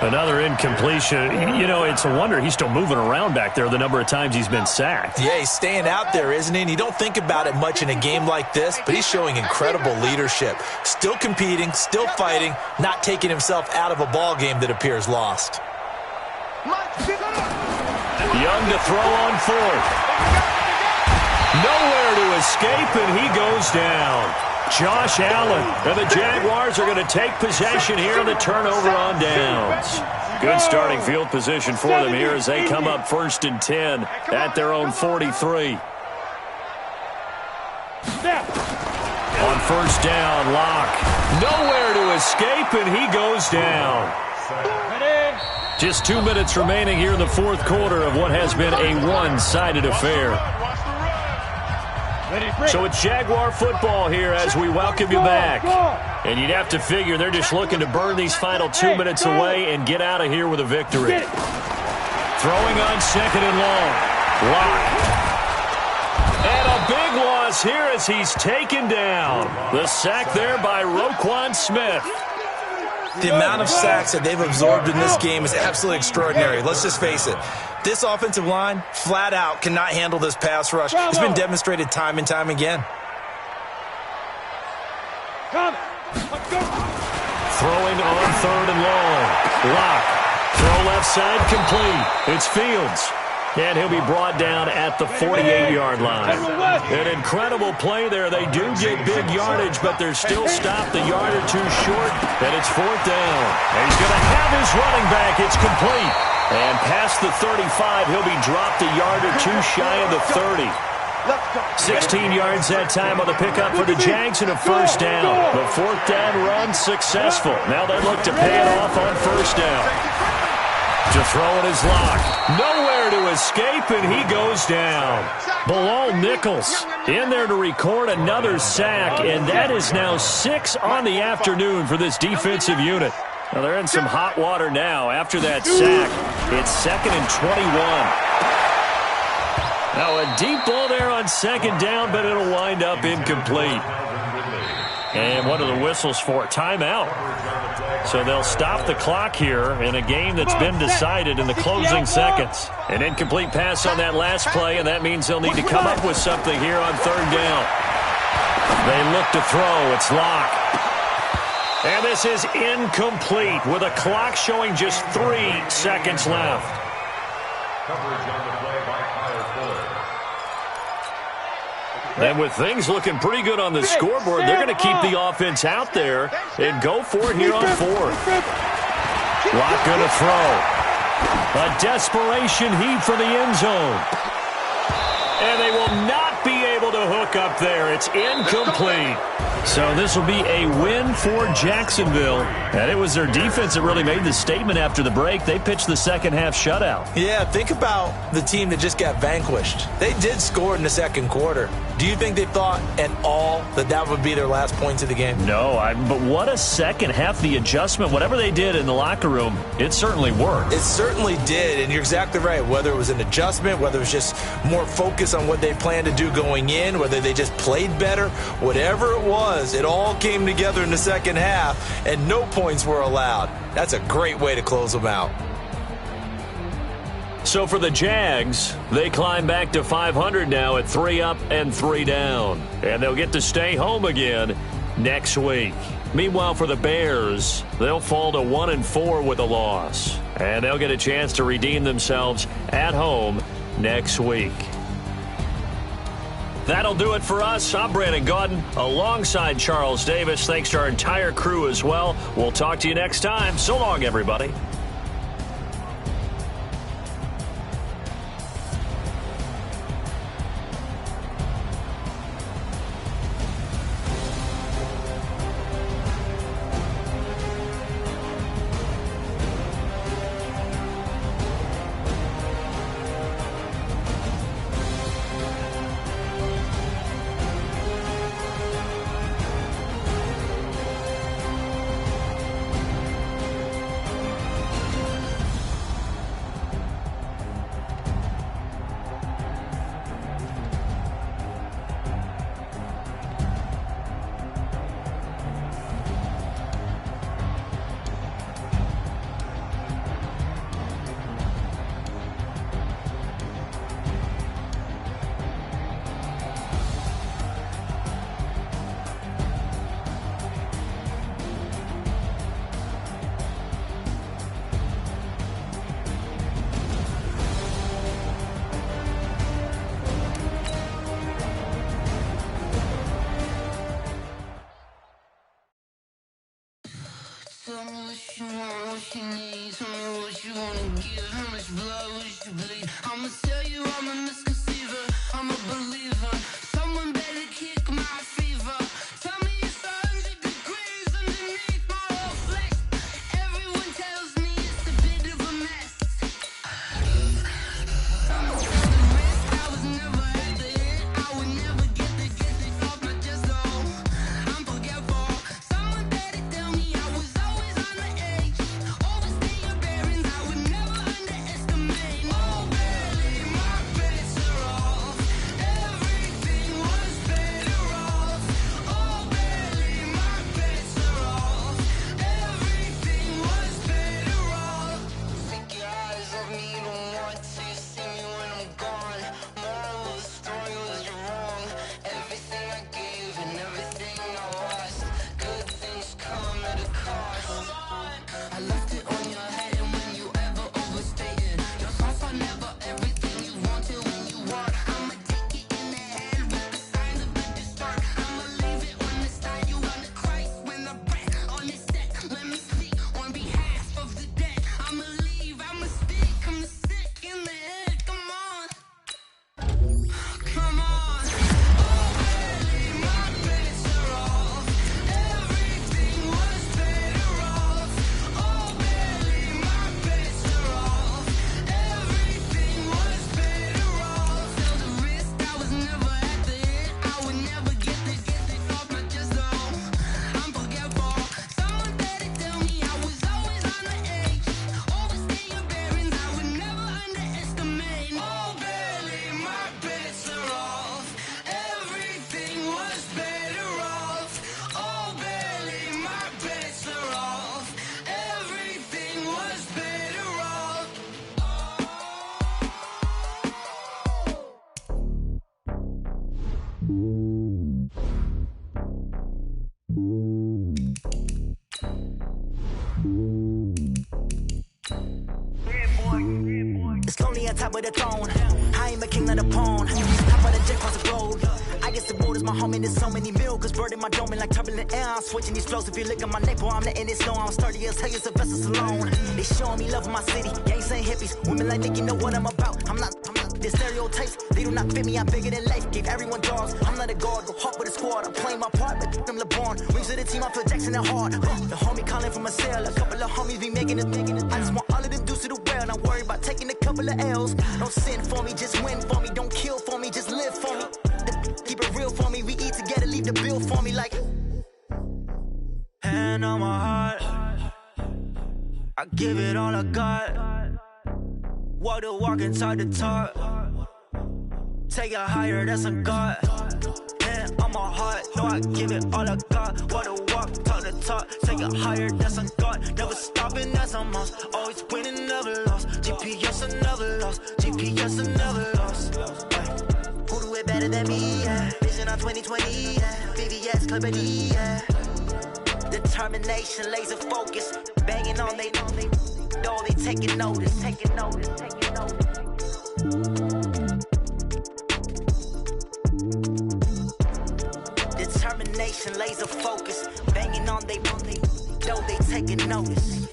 Another incompletion. You know, it's a wonder he's still moving around back there the number of times he's been sacked. Yeah, he's staying out there, isn't he? And you don't think about it much in a game like this, but he's showing incredible leadership. Still competing, still fighting, not taking himself out of a ball game that appears lost. Young to throw on 4th. Nowhere to escape, and he goes down. Josh Allen, and the Jaguars are going to take possession here on the turnover on downs. Good starting field position for them here as they come up 1st and 10 at their own 43. On 1st down, Locke. Nowhere to escape, and he goes down. Just 2 minutes remaining here in the 4th quarter of what has been a one-sided affair. So it's Jaguar football here as we welcome you back. And you'd have to figure they're just looking to burn these final 2 minutes away and get out of here with a victory. Throwing on 2nd and long. Locke. And a big loss here as he's taken down. The sack there by Roquan Smith. The amount of sacks that they've absorbed in this game is absolutely extraordinary. Let's just face it. This offensive line, flat out, cannot handle this pass rush. It's been demonstrated time and time again. Throwing on 3rd and long. Locke. Throw left side complete. It's Fields. And he'll be brought down at the 48-yard line. An incredible play there. They do get big yardage, but they're still stopped a yard or two short, and it's 4th down. And he's going to have his running back. It's complete. And past the 35, he'll be dropped a yard or two shy of the 30. 16 yards that time on the pickup for the Jags and a 1st down. The 4th down run successful. Now they look to pay it off on 1st down. To throw it is Locke. Nowhere to escape, and he goes down. Bilal Nichols in there to record another sack, and that is now 6 on the afternoon for this defensive unit. Now they're in some hot water now. After that sack, it's 2nd and 21. Now a deep ball there on 2nd down, but it'll wind up incomplete. And what are the whistles for? Timeout. So they'll stop the clock here in a game that's been decided in the closing seconds. An incomplete pass on that last play, and that means they'll need to come up with something here on 3rd down. They look to throw. It's Locke. And this is incomplete with a clock showing just 3 seconds left. Coverage on the play by Kyle Fuller. And with things looking pretty good on the scoreboard, they're going to keep the offense out there and go for it here on 4th. Locke going to throw. A desperation heave for the end zone. And they will not be able to hook up there. It's incomplete. So this will be a win for Jacksonville. And it was their defense that really made the statement after the break. They pitched the second half shutout. Yeah, think about the team that just got vanquished. They did score in the 2nd quarter. Do you think they thought at all that that would be their last points of the game? No, but what a second half. The adjustment, whatever they did in the locker room, it certainly worked. It certainly did, and you're exactly right. Whether it was an adjustment, whether it was just more focus on what they planned to do going in, whether they just played better, whatever it was, it all came together in the second half, and no points were allowed. That's a great way to close them out. So for the Jags, they climb back to 500 now at 3 up and 3 down. And they'll get to stay home again next week. Meanwhile, for the Bears, they'll fall to 1-4 with a loss. And they'll get a chance to redeem themselves at home next week. That'll do it for us. I'm Brandon Gaudin alongside Charles Davis. Thanks to our entire crew as well. We'll talk to you next time. So long, everybody. Tell me what you want, what you need. Tell me what you wanna give. How much blood would you bleed? I'ma tell you I'm a misconceiver. I'm a believer. Someone better kick my fever. Tell me it's 100 degrees underneath my whole flesh. Everyone tells me it's a bit of a mess. I'ma tell the rest. I was never at the end. I would never get it off my chest though. I'm forgetful. Someone better tell me I was always on the edge. Overstay your bearings. I would never underestimate. Oh, barely my bets are off. Everything was better off. Oh, barely my bets are off. Everything was better off. Take your eyes off me, you don't want to see me when I'm gone. Moral of the story was you're wrong. Everything I gave and everything I lost. Good things come at a cost. I left it on your head and when you ever overstated. Your thoughts are never everything you wanted when you want. I'ma take it in the head with the signs of a distort. I'ma leave it on the side. You on the Christ when I breath on this set. Let me speak on behalf of the dead. I'ma leave, I'ma speak. I'm sick in the head. Come on. Come on. Oh, barely my bets are off. Everything was better off. Oh, barely my bets are off. Everything was better off. Tell the wrist I was never at the end. I would never get it off my chest though. I'm forgetful. Someone better tell me I was always on the edge. Overstay your bearings. I would never underestimate. Oh, barely my bets are off. Everything was better off. Oh, barely my bets are off. Everything was better off. It's lonely on top of the throne. I am a king of the pawn. Top of the jet across the road. I guess the road is my home and there's so many milk. Bird in my dome and like turbulent air. I'm switching these flows. If you look at my neck, boy, I'm letting it snow. I'm sturdy as hell, the vessels alone. They showing me love in my city. Gangs ain't hippies. Women like Nicky know what I'm about. I'm not the stereotypes. They do not fit me. I'm bigger than life. Gave everyone dogs. I'm not a guard. Go hard with a squad. I'm playing my part, but them LeBron. Rings to the team. I feel Jackson and hard. The homie calling from a cell. A couple of homies be making it. I just want all of them dudes to do well. Not worry about taking a couple of L's. Don't sin for me, just win for me. Don't kill for me, just live for me. Keep it real for me. We eat together, leave the bill for me like. Hand on my heart, I give it all I got. Walk the walk and talk the talk. Take it higher, that's a God. Hand on my heart, no, I give it all I got. Walk the walk, talk the talk. Take it higher, that's a God. Never stopping, that's a must. Always winning, never lost. GPS, I never lost. GPS, I never lost. Who do it better than me? Yeah. Vision on 2020. Yeah. VVS proclivity, yeah. Determination, laser focus, banging on they taking notice. Determination, laser focus, banging on they taking notice.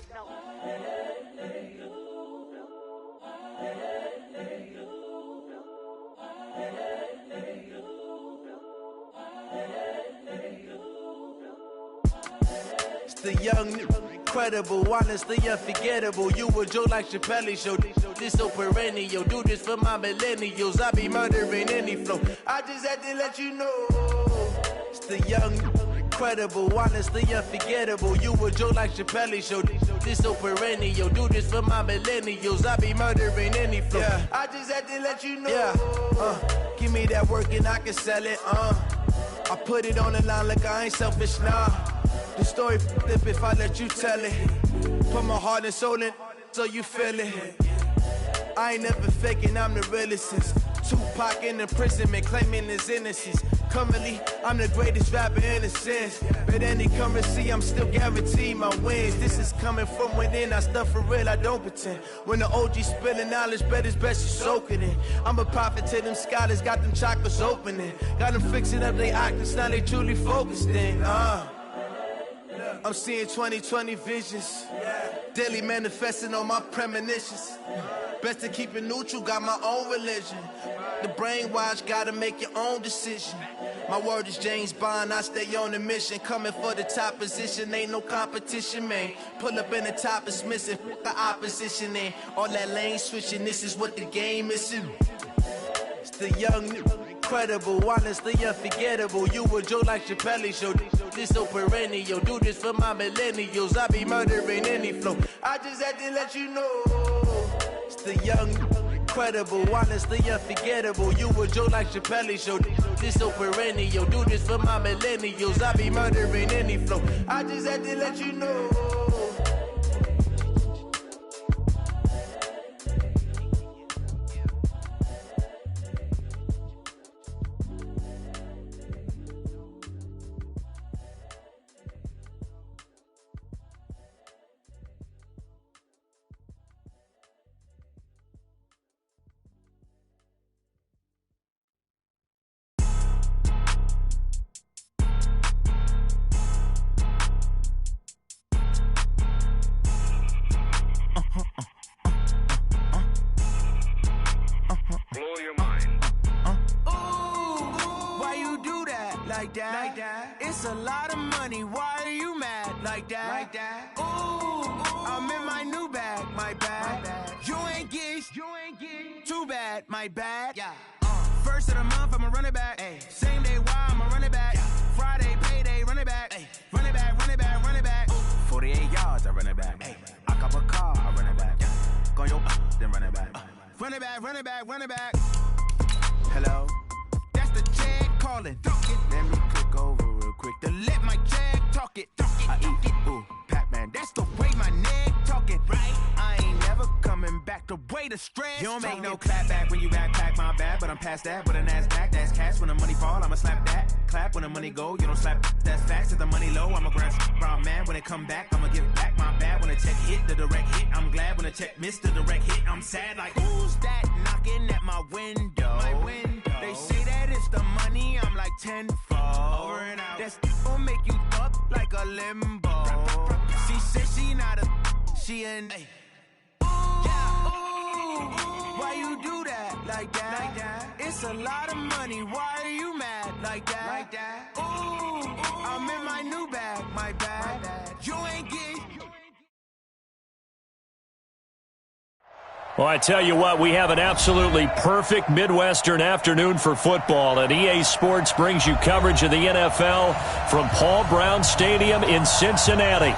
The young, incredible, honestly unforgettable. You a joke like Chappelle show. This so perennial. Do this for my millennials. I be murdering any flow. I just had to let you know. It's the young, incredible, honestly unforgettable. You a joke like Chappelle show. This so perennial. Do this for my millennials. I be murdering any flow. Yeah. I just had to let you know. Yeah. Give me that work and I can sell it. I put it on the line like I ain't selfish, nah. The story flip if I let you tell it. Put my heart and soul in so you feel it. I ain't never faking, I'm the realest since Tupac in imprisonment, claiming his innocence. Currently, I'm the greatest rapper in a sense. But any currency, I'm still guaranteed my wins. This is coming from within, I stuff for real, I don't pretend. When the OG spilling knowledge, bet it's best you soak it in. I'm a prophet to them scholars, got them chakras opening. Got them fixing up their octaves, now they truly focused in. I'm seeing 2020 visions. Daily manifesting on my premonitions. Best to keep it neutral, got my own religion. The brainwash, gotta make your own decision. My word is James Bond, I stay on a mission. Coming for the top position, ain't no competition, man. Pull up in the top is missing, fuck the opposition, and all that lane switching, this is what the game is. It's the young, incredible, honestly unforgettable. You a joke like Chappelle show. This so perennial. Do this for my millennials. I be murdering any flow. I just had to let you know. It's the young, incredible, honestly unforgettable. You a joke like Chappelle show. This so perennial. Do this for my millennials. I be murdering any flow. I just had to let you know. Like that. It's a lot of money. Why are you mad like that? Ooh, I'm in my new bag, my bad. You ain't get too bad, my bad. Yeah. First of the month, I'ma run it back. Ay. Same day, why I'ma run it back. Yeah. Friday, payday, run it back. Ay. Run it back, run it back, run it back. 48 yards, I run it back. Ay. I cop a car, I run it back. Yeah. Go your then run it back. Run it back, run it back, run it back. Hello? That's the check calling. Let me click over real quick to let my check talk it. I eat it, ooh, Pac-Man. That's the way my neck talking. Right? I ain't never coming back. The way the stress. You don't make no clap back when you backpack, my bad. But I'm past that with an ass back. That's cash when the money fall. I'ma slap that. Clap when the money go. You don't slap. That's facts. If the money low, I'ma grab brown man. When it come back, I'ma give back my bad. When the check hit, the direct hit. I'm glad when the check missed the direct hit. I'm sad like who's that knocking at my window? My window. They say that it's the money. I'm like tenfold. Over and out. That's gon' make you up like a limbo. She said she not a. She an. Ay. Yeah. Ooh, why you do that like that? It's a lot of money. Why are you mad like that? Ooh, I'm in my new bag, my bad. You ain't get. Well, I tell you what, we have an absolutely perfect Midwestern afternoon for football, and EA Sports brings you coverage of the NFL from Paul Brown Stadium in Cincinnati.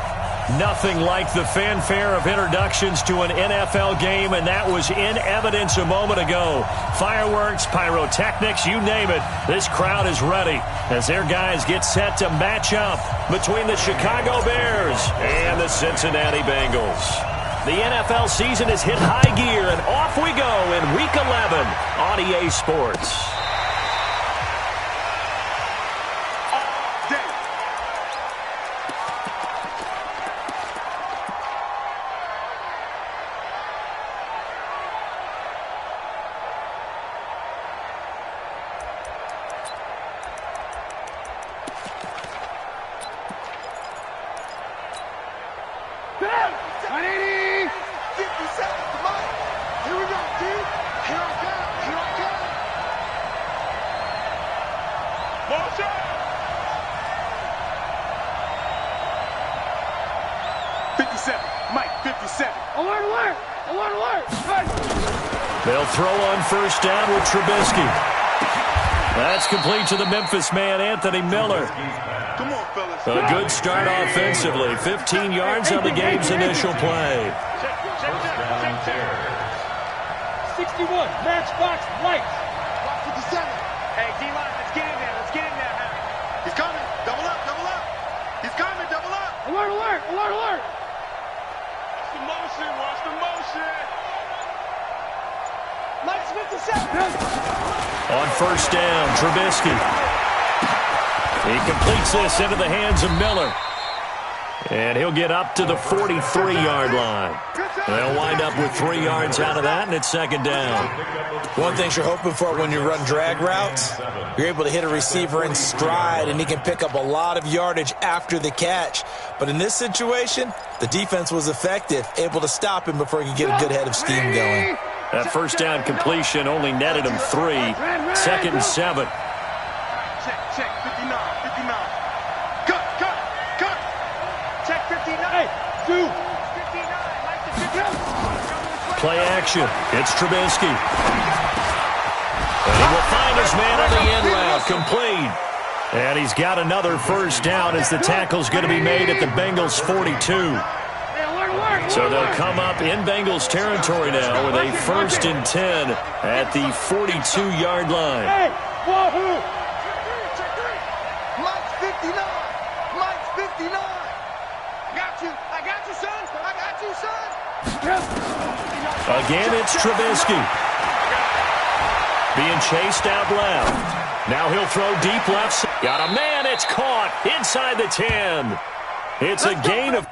Nothing like the fanfare of introductions to an NFL game, and that was in evidence a moment ago. Fireworks, pyrotechnics, you name it. This crowd is ready as their guys get set to match up between the Chicago Bears and the Cincinnati Bengals. The NFL season has hit high gear, and off we go in Week 11 on EA Sports. All day. 180. 50 seconds to Mike. Here we go, dude. Here I go. Here I go. Motion. 57. Mike, 57. Alert, alert! Alert, alert! Good. They'll throw on first down with Trubisky. That's complete to the Memphis man, Anthony Miller. Come on, fellas. A good start offensively. 15 yards on the game's initial play. 61, matchbox lights. 57. Hey, D-line, let's get in there. Let's get in there, man. He's coming. Double up, double up. He's coming, double up. Alert, alert, alert, alert! Watch the motion, watch the motion. Lights 57. On first down, Trubisky. He completes this into the hands of Miller. And he'll get up to the 43-yard line. They'll wind up with 3 yards out of that, and it's second down. One thing you're hoping for when you run drag routes, you're able to hit a receiver in stride, and he can pick up a lot of yardage after the catch. But in this situation, the defense was effective, able to stop him before he could get a good head of steam going. That first down completion only netted him 3. Second and 7. Check, 59, 59. Cut. Check 59. Hey, 2. 59. Mike to 59. Play action. It's Trubisky. And he will find his man on the end route. Complete. And he's got another first down as the tackle's going to be made at the Bengals' 42. So they'll come up in Bengals territory now with a 1st and 10 at the 42-yard line. Hey, wahoo! Mike's 59. Mike's 59. I got you, son. I got you, son. Again, it's Trubisky. Being chased out left. Now he'll throw deep left. Got a man. It's caught inside the 10. It's a gain of...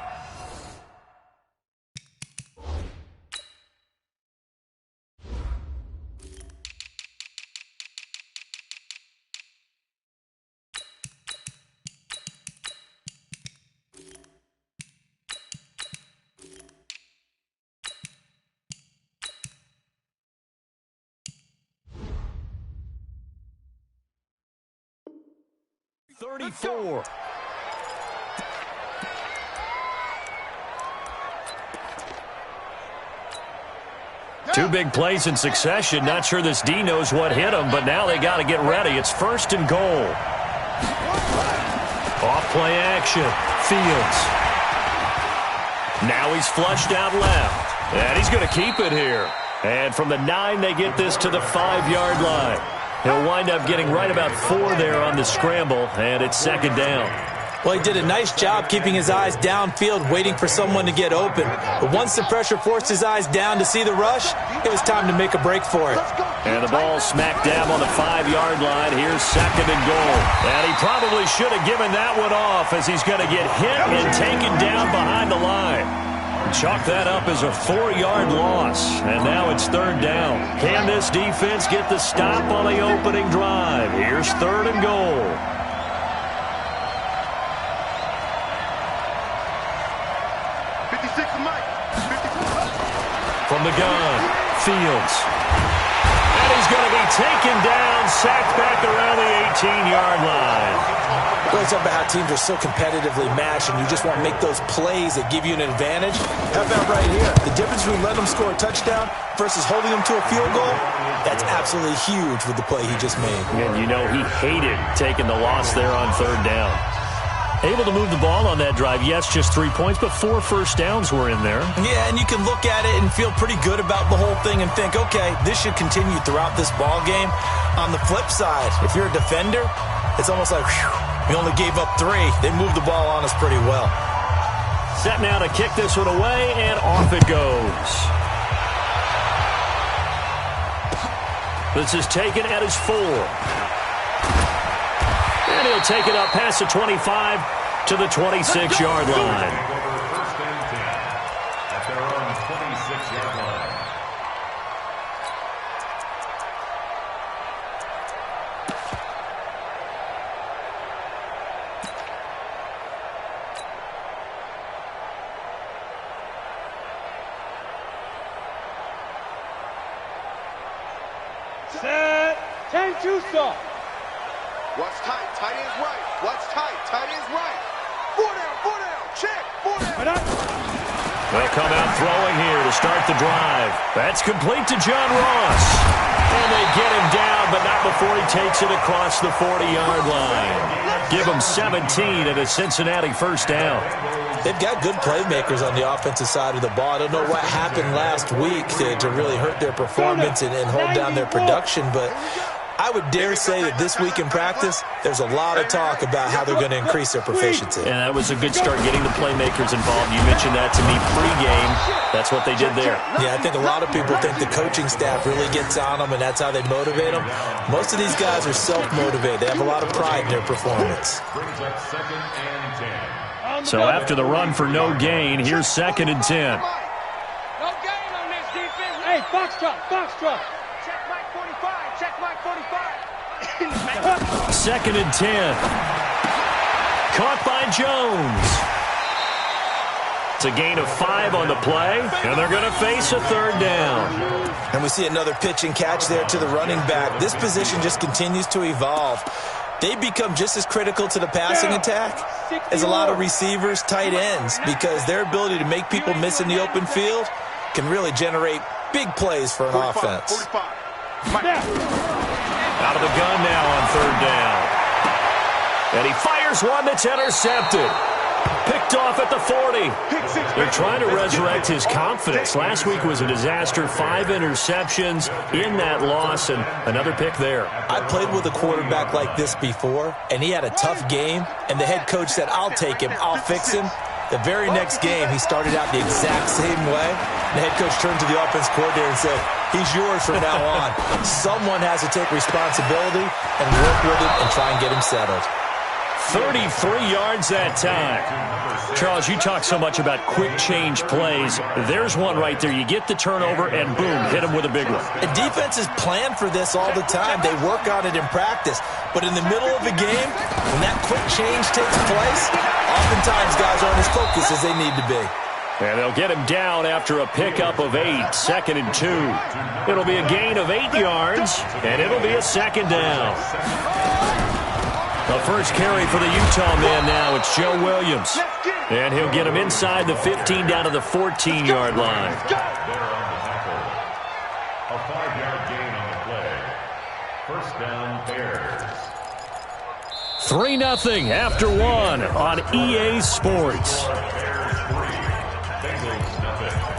.34. Two big plays in succession. Not sure this D knows what hit him, but now they got to get ready. It's 1st and goal. Off play action. Fields. Now he's flushed out left. And he's going to keep it here. And from the 9, they get this to the 5-yard line. He'll wind up getting right about 4 there on the scramble, and it's second down. Well, he did a nice job keeping his eyes downfield, waiting for someone to get open. But once the pressure forced his eyes down to see the rush, it was time to make a break for it. And the ball smack dab on the 5-yard line. Here's second and goal. And he probably should have given that one off as he's going to get hit and taken down behind the line. Chalk that up as a 4-yard loss, and now it's third down. Can this defense get the stop on the opening drive? Here's third and goal. From the gun, Fields. And he's going to be taken down, sacked back around the 18-yard line. We always talk about how teams are so competitively matched, and you just want to make those plays that give you an advantage. How about right here? The difference between letting them score a touchdown versus holding them to a field goal, that's absolutely huge with the play he just made. And you know he hated taking the loss there on third down. Able to move the ball on that drive. Yes, just 3 points, but 4 first downs were in there. Yeah, and you can look at it and feel pretty good about the whole thing and think, okay, this should continue throughout this ball game. On the flip side, if you're a defender, it's almost like, whew, we only gave up 3. They moved the ball on us pretty well. Set now to kick this one away, and off it goes. This is taken at his 4. And he'll take it up past the 25 to the 26-yard line. First and 10 at their own 26-yard line. 10-2 stop. What's tight? Tight ends right. What's tight? Tight ends right. 4 down, check, 4 down. They'll come out throwing here to start the drive. That's complete to John Ross. And they get him down, but not before he takes it across the 40-yard line. Give him 17 and a Cincinnati first down. They've got good playmakers on the offensive side of the ball. I don't know what happened last week to really hurt their performance and hold down their production, but I would dare say that this week in practice, there's a lot of talk about how they're going to increase their proficiency. And that was a good start, getting the playmakers involved. You mentioned that to me pregame. That's what they did there. Yeah, I think a lot of people think the coaching staff really gets on them, and that's how they motivate them. Most of these guys are self-motivated. They have a lot of pride in their performance. Brings up 2nd and 10. So after the run for no gain, here's 2nd and 10. No gain on this defense. Hey, foxtrot. Check Mike 45. Check Mike 45. 2nd and 10. Caught by Jones. It's a gain of 5 on the play, and they're going to face a 3rd down. And we see another pitch and catch there to the running back. This position just continues to evolve. They become just as critical to the passing attack as a lot of receivers, tight ends, because their ability to make people miss in the open field can really generate big plays for an offense. 45. Out of the gun now on 3rd down. And he fires one that's intercepted. Picked off at the 40. They're trying to resurrect his confidence. Last week was a disaster. 5 interceptions in that loss, and another pick there. I played with a quarterback like this before, and he had a tough game, and the head coach said, I'll take him, I'll fix him. The very next game, he started out the exact same way. The head coach turned to the offense coordinator and said, he's yours from now on. Someone has to take responsibility and work with him and try and get him settled. 33 yards that time. Charles, you talk so much about quick change plays. There's one right there. You get the turnover, and boom, hit him with a big one. And defenses plan for this all the time. They work on it in practice. But in the middle of a game, when that quick change takes place, oftentimes guys aren't as focused as they need to be. And they'll get him down after a pickup of 8, 2nd and 2. It'll be a gain of 8 yards, and it'll be a 2nd down. The first carry for the Utah man now, it's Joe Williams. And he'll get him inside the 15 down to the 14-yard line. There on the tackle. A 5-yard gain on the play. First down, Bears. 3-0 after 1 on EA Sports. Bears 3, Bengals nothing.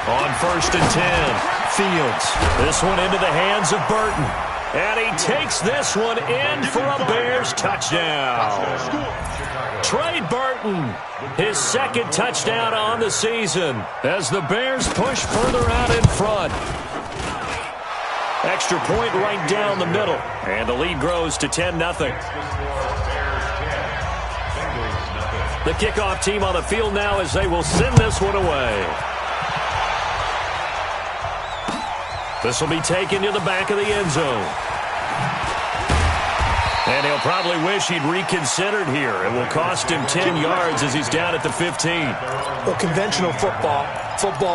On 1st and 10, Fields. This one into the hands of Burton. And he takes this one in for a Bears touchdown. Trey Burton, his 2nd touchdown on the season as the Bears push further out in front. Extra point right down the middle. And the lead grows to 10-0. The kickoff team on the field now as they will send this one away. This will be taken to the back of the end zone. And he'll probably wish he'd reconsidered here. It will cost him 10 yards as he's down at the 15. Well, conventional football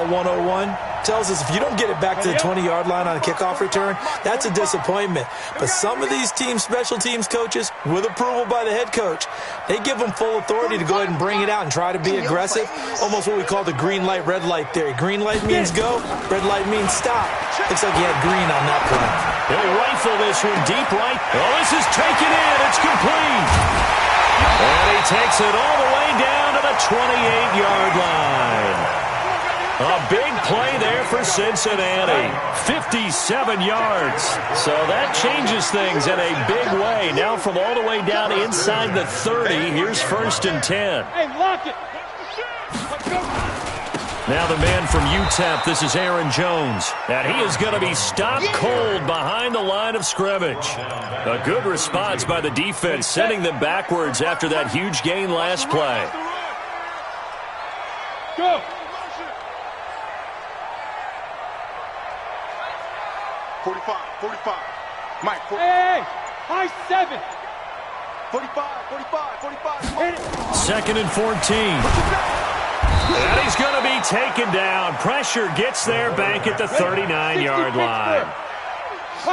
101, tells us if you don't get it back to the 20-yard line on a kickoff return, that's a disappointment. But some of these teams, special teams coaches, with approval by the head coach, they give them full authority to go ahead and bring it out and try to be aggressive, almost what we call the green light, red light theory. Green light means go, red light means stop. Looks like he had green on that play. He'll rifle this one deep right. Oh, this is taken in. It's complete. And he takes it all the way down to the 28-yard line. A big play there for Cincinnati. 57 yards. So that changes things in a big way. Now from all the way down inside the 30, here's 1st and 10. Hey, lock it. Now the man from UTEP, this is Aaron Jones. And he is going to be stopped cold behind the line of scrimmage. A good response by the defense, sending them backwards after that huge gain last play. Go. 45, 45. Mike, 40, Hey, high 7. 45, 45, 45. Hit it. Second and 14. And he's going to be taken down. Pressure gets there back at the 39-yard line.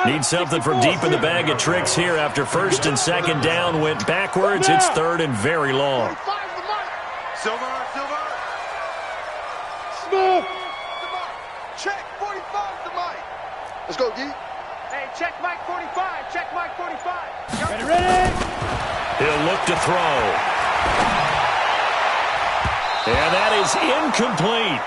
Need something from deep in the bag of tricks here after first and second down went backwards. It's third and very long. 45 to Mike. Silver, Silver. Smooth. To Mike. Check, 45 to Mike. Let's go, D. Hey, check Mike 45. Check Mike 45. Ready, ready. He'll look to throw. And that is incomplete.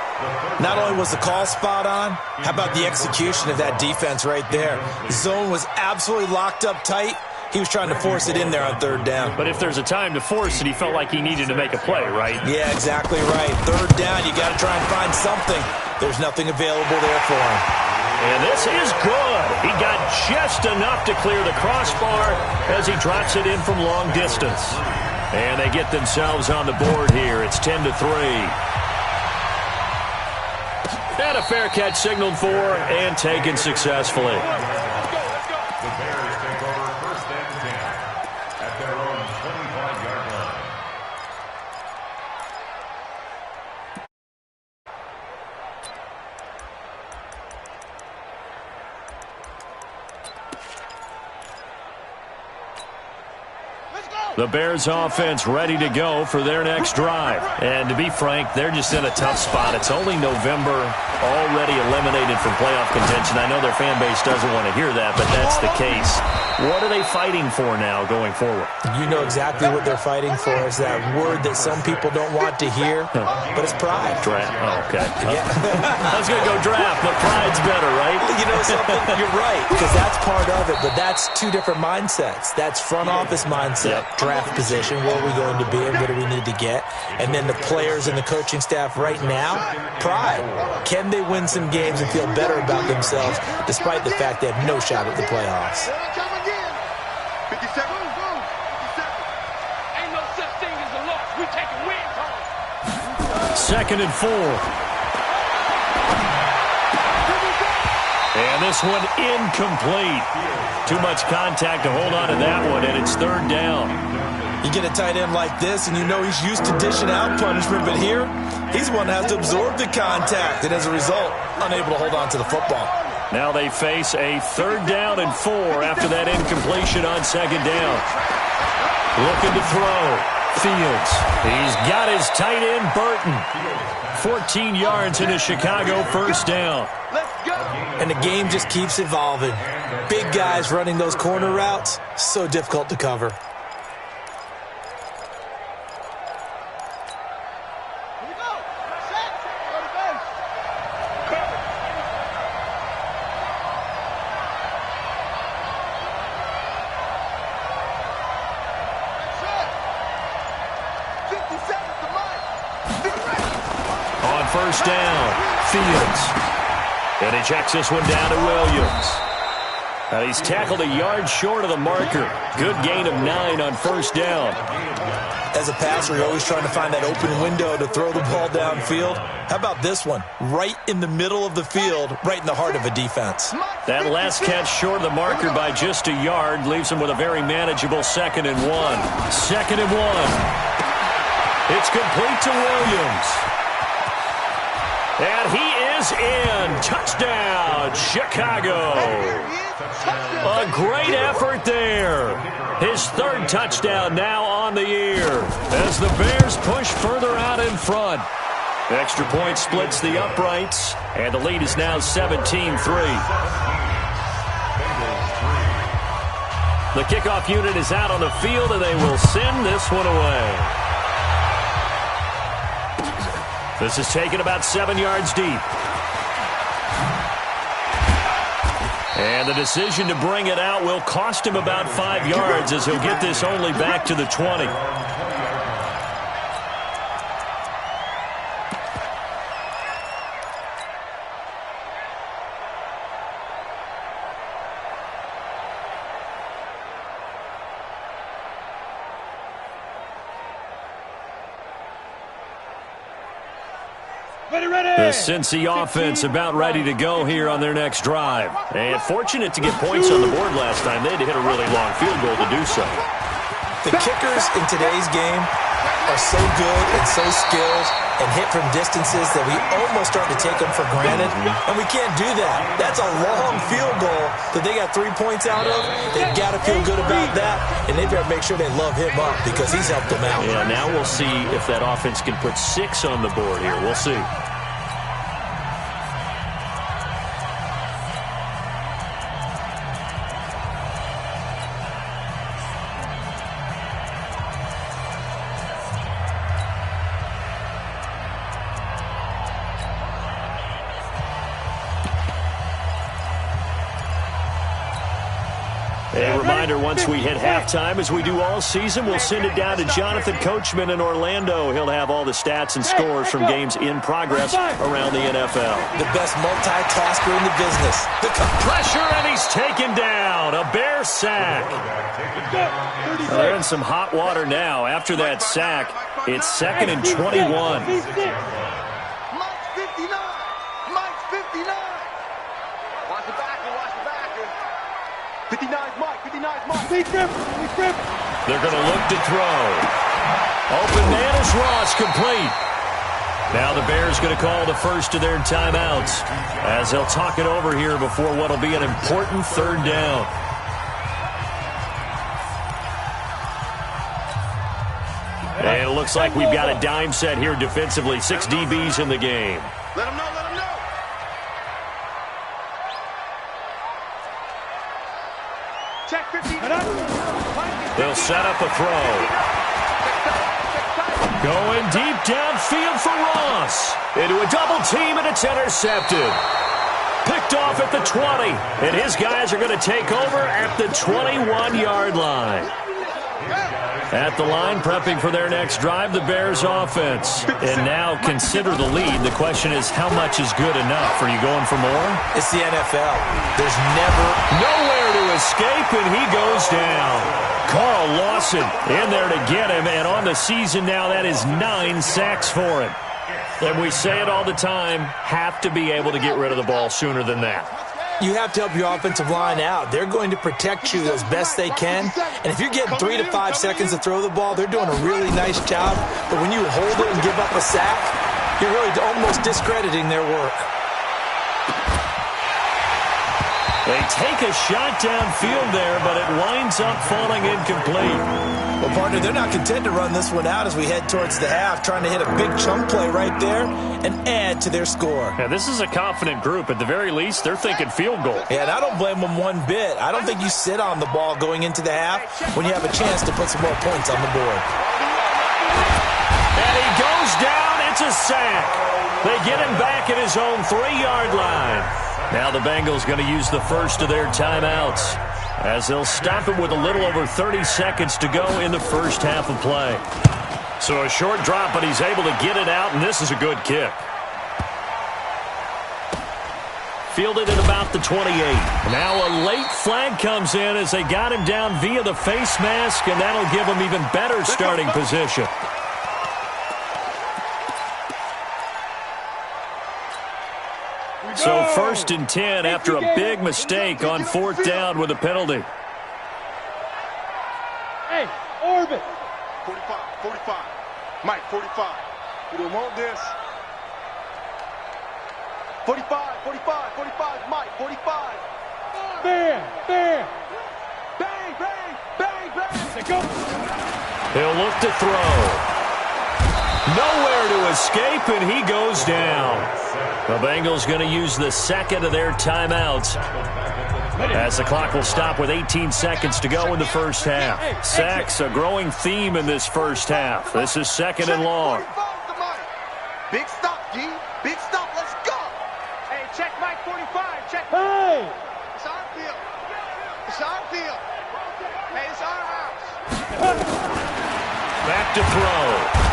Not only was the call spot on, how about the execution of that defense right there? Zone was absolutely locked up tight. He was trying to force it in there on third down. But if there's a time to force it, he felt like he needed to make a play, right? Yeah, exactly right. Third down, you got to try and find something. There's nothing available there for him. And this is good. He got just enough to clear the crossbar as he drops it in from long distance. And they get themselves on the board here. It's 10-3. And a fair catch signaled for and taken successfully. The Bears take over first and 10 at their own 25-yard line. The Bears offense ready to go for their next drive. And to be frank, they're just in a tough spot. It's only November, already eliminated from playoff contention. I know their fan base doesn't want to hear that, but that's the case. What are they fighting for now going forward? You know exactly what they're fighting for. Is that word that some people don't want to hear, but it's pride. Draft. Oh, okay. Yeah. I was going to go draft, but pride's better, right? You know something? You're right, because that's part of it, but that's two different mindsets. That's front office mindset, draft position, where are we going to be and what do we need to get? And then the players and the coaching staff right now, pride. Can they win some games and feel better about themselves despite the fact they have no shot at the playoffs? 57. Ain't no such thing as a loss. We taking wins home. Second and 4. And this one incomplete. Too much contact to hold on to that one, and it's third down. You get a tight end like this, and you know he's used to dishing out punishment, but here, he's the one that has to absorb the contact, and as a result, unable to hold on to the football. Now they face a third down and 4 after that incompletion on second down. Looking to throw. Fields. He's got his tight end, Burton. 14 yards into Chicago, first down. And the game just keeps evolving. Big guys running those corner routes, so difficult to cover. First down, Fields. And he checks this one down to Williams. And he's tackled a yard short of the marker. Good gain of 9 on first down. As a passer, you're always trying to find that open window to throw the ball downfield. How about this one? Right in the middle of the field, right in the heart of a defense. That last catch short of the marker by just a yard leaves him with a very manageable 2nd and 1. 2nd and 1. It's complete to Williams. And he is in. Touchdown, Chicago. A great effort there. His third touchdown now on the year as the Bears push further out in front. Extra point splits the uprights, and the lead is now 17-3. The kickoff unit is out on the field, and they will send this one away. This is taken about 7 yards deep. And the decision to bring it out will cost him about 5 yards as he'll get this only back to the 20. The Cincy offense about ready to go here on their next drive. And fortunate to get points on the board last time. They had to hit a really long field goal to do so. The kickers in today's game are so good and so skilled and hit from distances that we almost start to take them for granted, and we can't do that. That's a long field goal that they got 3 points out of. They've got to feel good about that, and they better make sure they love him up because he's helped them out. Yeah, now we'll see if that offense can put 6 on the board here. We'll see. A reminder, once we hit halftime, as we do all season, we'll send it down to Jonathan Coachman in Orlando. He'll have all the stats and scores from games in progress around the NFL. The best multitasker in the business. Pressure, and he's taken down. A Bear sack. They're in some hot water now. After that sack, it's 2nd and 21. Mike's 59. Mike's 59. Watch the backer. Watch the backer. 59's Mike. 59's Mike. They're going to look to throw. Open man is Ross, complete. Now the Bears going to call the first of their timeouts as they'll talk it over here before what will be an important 3rd down. And it looks like we've got a dime set here defensively. 6 DBs in the game. Let him know. Let him know. Check 15. They'll set up a throw. Going deep downfield for Ross. Into a double team, and it's intercepted. Picked off at the 20. And his guys are going to take over at the 21-yard line. At the line, prepping for their next drive, the Bears offense. And now consider the lead. The question is, how much is good enough? Are you going for more? It's the NFL. There's never nowhere to escape, and he goes down. Carl Lawson in there to get him, and on the season now, that is 9 sacks for him. And we say it all the time, have to be able to get rid of the ball sooner than that. You have to help your offensive line out. They're going to protect you as best they can. And if you're getting 3 to 5 seconds to throw the ball, they're doing a really nice job. But when you hold it and give up a sack, you're really almost discrediting their work. They take a shot downfield there, but it winds up falling incomplete. Well, partner, they're not content to run this one out as we head towards the half, trying to hit a big chunk play right there and add to their score. Yeah, this is a confident group. At the very least, they're thinking field goal. Yeah, and I don't blame them one bit. I don't think you sit on the ball going into the half when you have a chance to put some more points on the board. And he goes down. It's a sack. They get him back at his own 3-yard line. Now the Bengals going to use the first of their timeouts as they'll stop it with a little over 30 seconds to go in the first half of play. So a short drop, but he's able to get it out, and this is a good kick. Fielded at about the 28. Now a late flag comes in as they got him down via the face mask, and that'll give him even better starting position. So 1st and 10 after a big mistake on 4th down with a penalty. Hey, Orbit. 45. Mike, 45. We don't want this. 45. Mike, 45. Bam. Bang. Go. He'll look to throw. Nowhere to escape, and he goes down. The Bengals going to use the second of their timeouts as the clock will stop with 18 seconds to go in the first half. Sacks, a growing theme in this first half. This is 2nd and long. Big stop, G. Big stop. Let's go. Hey, check Mike 45. Check. Hey. It's our field. It's our field. Hey, it's our house. Back to throw.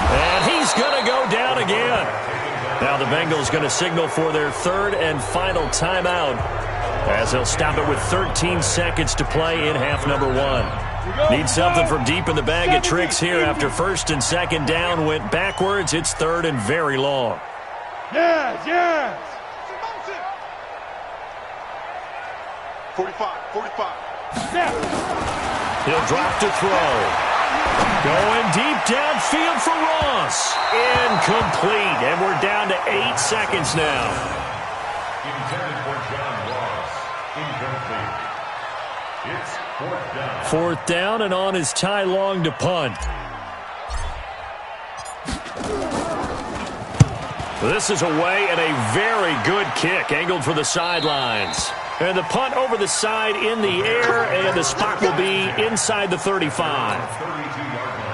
And he's going to go down again. Now the Bengals going to signal for their 3rd and final timeout as they'll stop it with 13 seconds to play in half number 1. Need something from deep in the bag of tricks here after 1st and 2nd down went backwards. It's 3rd and very long. Yes. 45. Snap. He'll drop to throw. Going deep downfield for Ross. Incomplete. And we're down to 8 seconds now. Intended for John Ross. Incomplete. It's fourth down. Fourth down, and on is Ty Long to punt. This is away and a very good kick, angled for the sidelines. And the punt over the side in the air, and the spot will be inside the 35. 32-yard line.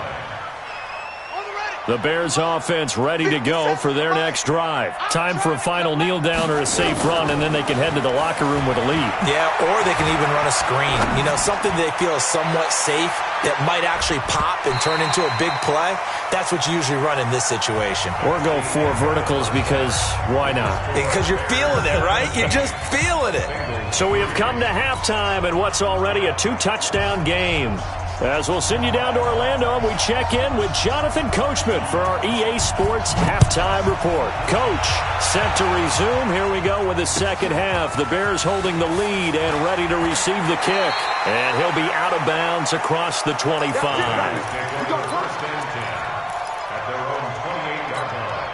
The Bears offense ready to go for their next drive. Time for a final kneel down or a safe run, and then they can head to the locker room with a lead. Yeah, or they can even run a screen. You know, something they feel is somewhat safe that might actually pop and turn into a big play. That's what you usually run in this situation. Or go 4 verticals, because why not? Because you're feeling it, right? You're just feeling it. So we have come to halftime in what's already a 2-touchdown game. As we'll send you down to Orlando, and we check in with Jonathan Coachman for our EA Sports Halftime Report. Coach, set to resume. Here we go with the second half. The Bears holding the lead and ready to receive the kick. And he'll be out of bounds across the 25. First and 10 at their own 28-yard line.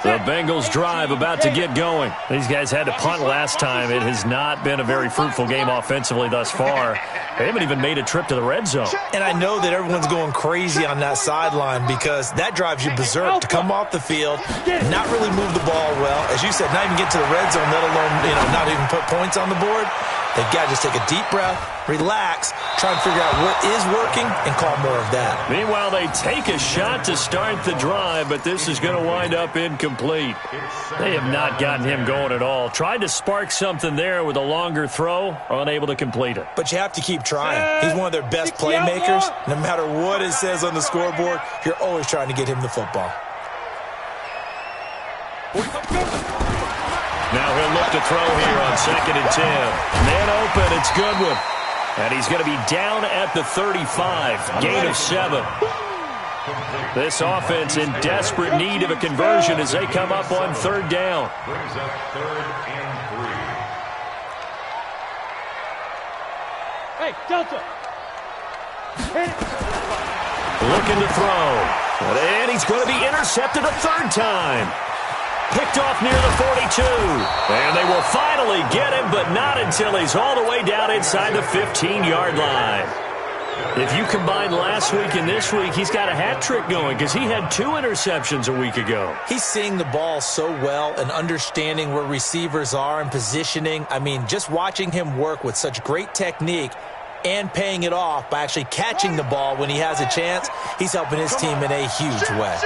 The Bengals drive about to get going. These guys had to punt last time. It has not been a very fruitful game offensively thus far. They haven't even made a trip to the red zone. And I know that everyone's going crazy on that sideline because that drives you berserk to come off the field, not really move the ball well. As you said, not even get to the red zone, let alone, not even put points on the board. They've got to just take a deep breath, relax, try and figure out what is working, and call more of that. Meanwhile, they take a shot to start the drive, but this is going to wind up incomplete. They have not gotten him going at all. Tried to spark something there with a longer throw, unable to complete it. But you have to keep trying. He's one of their best playmakers. No matter what it says on the scoreboard, you're always trying to get him the football. Now he'll look to throw here on 2nd and 10. Man open, it's Goodwin. And he's going to be down at the 35. Gain of 7. This offense in desperate need of a conversion as they come up on 3rd down. Brings up 3rd and 3. Hey, Delta. Looking to throw. And he's going to be intercepted a 3rd time. Picked off near the 42. And they will finally get him, but not until he's all the way down inside the 15-yard line. If you combine last week and this week, he's got a hat trick going because he had 2 interceptions a week ago. He's seeing the ball so well and understanding where receivers are and positioning. I mean, just watching him work with such great technique and paying it off by actually catching the ball when he has a chance, he's helping his team in a huge way.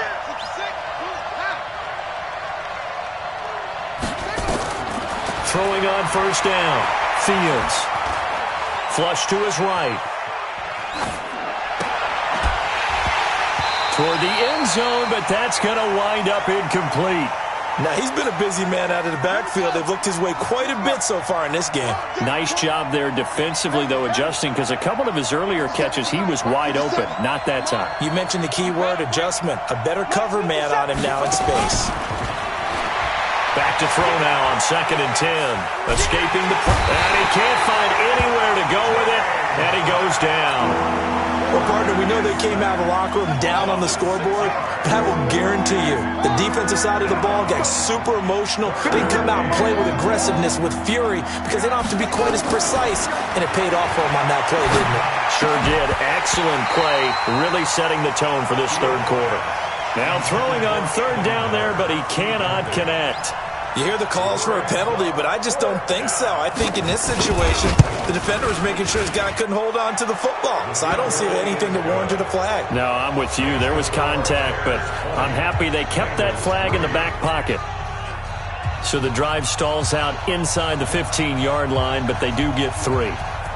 Throwing on 1st down. Fields. Flush to his right. Toward the end zone, but that's going to wind up incomplete. Now, he's been a busy man out of the backfield. They've looked his way quite a bit so far in this game. Nice job there defensively, though, adjusting, because a couple of his earlier catches, he was wide open. Not that time. You mentioned the key word, adjustment. A better cover man on him now in space. Back to throw now on 2nd and 10. Escaping the... And he can't find anywhere to go with it, and he goes down. Well, partner, we know they came out of the locker room down on the scoreboard, but I will guarantee you the defensive side of the ball got super emotional. They come out and play with aggressiveness, with fury, because they don't have to be quite as precise, and it paid off for them on that play, didn't it? Sure did. Excellent play, really setting the tone for this 3rd quarter. Now throwing on 3rd down there, but he cannot connect. You hear the calls for a penalty, but I just don't think so. I think in this situation, the defender was making sure his guy couldn't hold on to the football. So I don't see anything that warranted a flag. No, I'm with you. There was contact, but I'm happy they kept that flag in the back pocket. So the drive stalls out inside the 15-yard line, but they do get 3.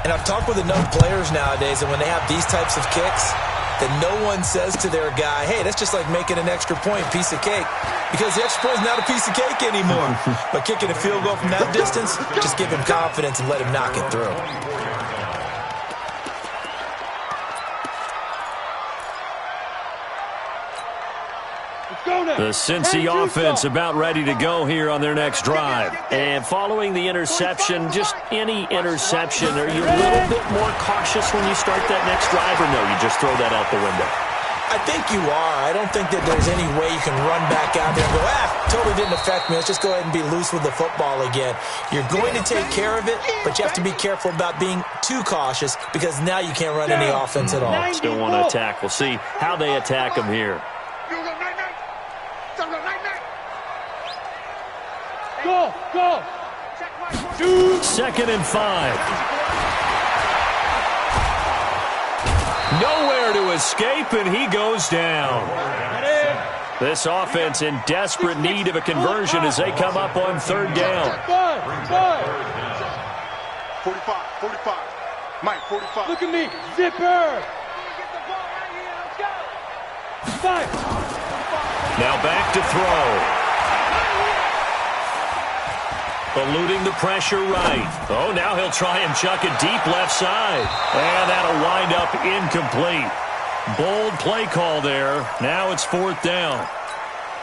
And I've talked with enough players nowadays, and when they have these types of kicks, that no one says to their guy, hey, that's just like making an extra point, piece of cake. Because the extra point is not a piece of cake anymore. But kicking a field goal from that distance, just give him confidence and let him knock it through. The Cincy offense about ready to go here on their next drive. And following the interception, just any interception, are you a little bit more cautious when you start that next drive, or no, you just throw that out the window? I think you are. I don't think that there's any way you can run back out there and go, totally didn't affect me. Let's just go ahead and be loose with the football again. You're going to take care of it, but you have to be careful about being too cautious because now you can't run any offense at all. Still want to attack. We'll see how they attack them here. Go, go. 2nd and 5. Nowhere to escape, and he goes down. This offense in desperate need of a conversion as they come up on 3rd down. 45. Mike, 45. Look at me. Zipper. 5. Now back to throw. Eluding the pressure right. Oh, now he'll try and chuck it deep left side. And that'll wind up incomplete. Bold play call there. Now it's 4th down.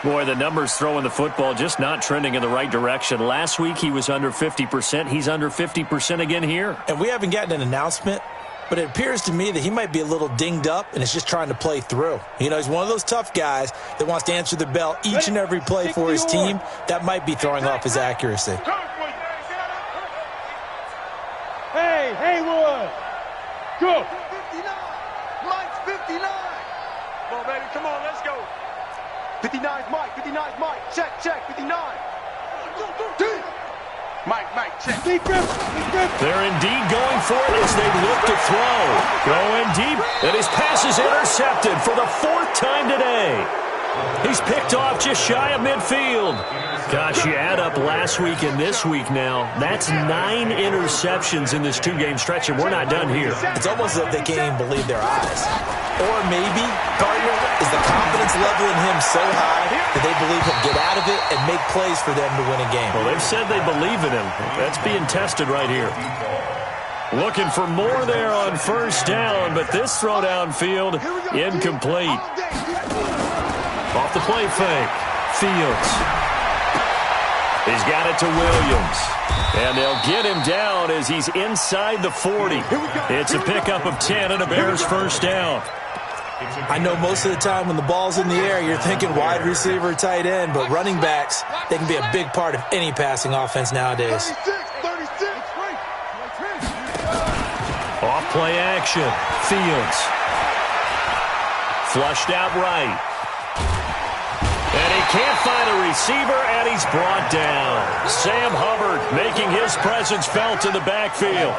Boy, the numbers throwing the football just not trending in the right direction. Last week he was under 50%. He's under 50% again here. And we haven't gotten an announcement, but it appears to me that he might be a little dinged up and is just trying to play through. You know, he's one of those tough guys that wants to answer the bell each and every play for his team. That might be throwing off his accuracy. Hey, Haywood. Go. 59. Mike's 59. Come on, baby. Come on, let's go. 59's Mike. 59's Mike. Check, 59. Mike, check. Deep grip. They're indeed going for it as they look to throw. Going deep, and his pass is intercepted for the 4th time today. He's picked off just shy of midfield. Gosh, you add up last week and this week now. That's 9 interceptions in this 2-game stretch, and we're not done here. It's almost as if they can't even believe their eyes. Or maybe, partner, is the confidence level in him so high that they believe he'll get out of it and make plays for them to win a game. Well, they've said they believe in him. That's being tested right here. Looking for more there on 1st down, but this throw downfield incomplete. Off the play fake. Fields. He's got it to Williams. And they'll get him down as he's inside the 40. It's a pickup of 10 and a Bears 1st down. I know most of the time when the ball's in the air, you're thinking wide receiver, tight end, but running backs, they can be a big part of any passing offense nowadays. 36. Off play action. Fields. Flushed out right. And he can't find a receiver, and he's brought down. Sam Hubbard making his presence felt in the backfield.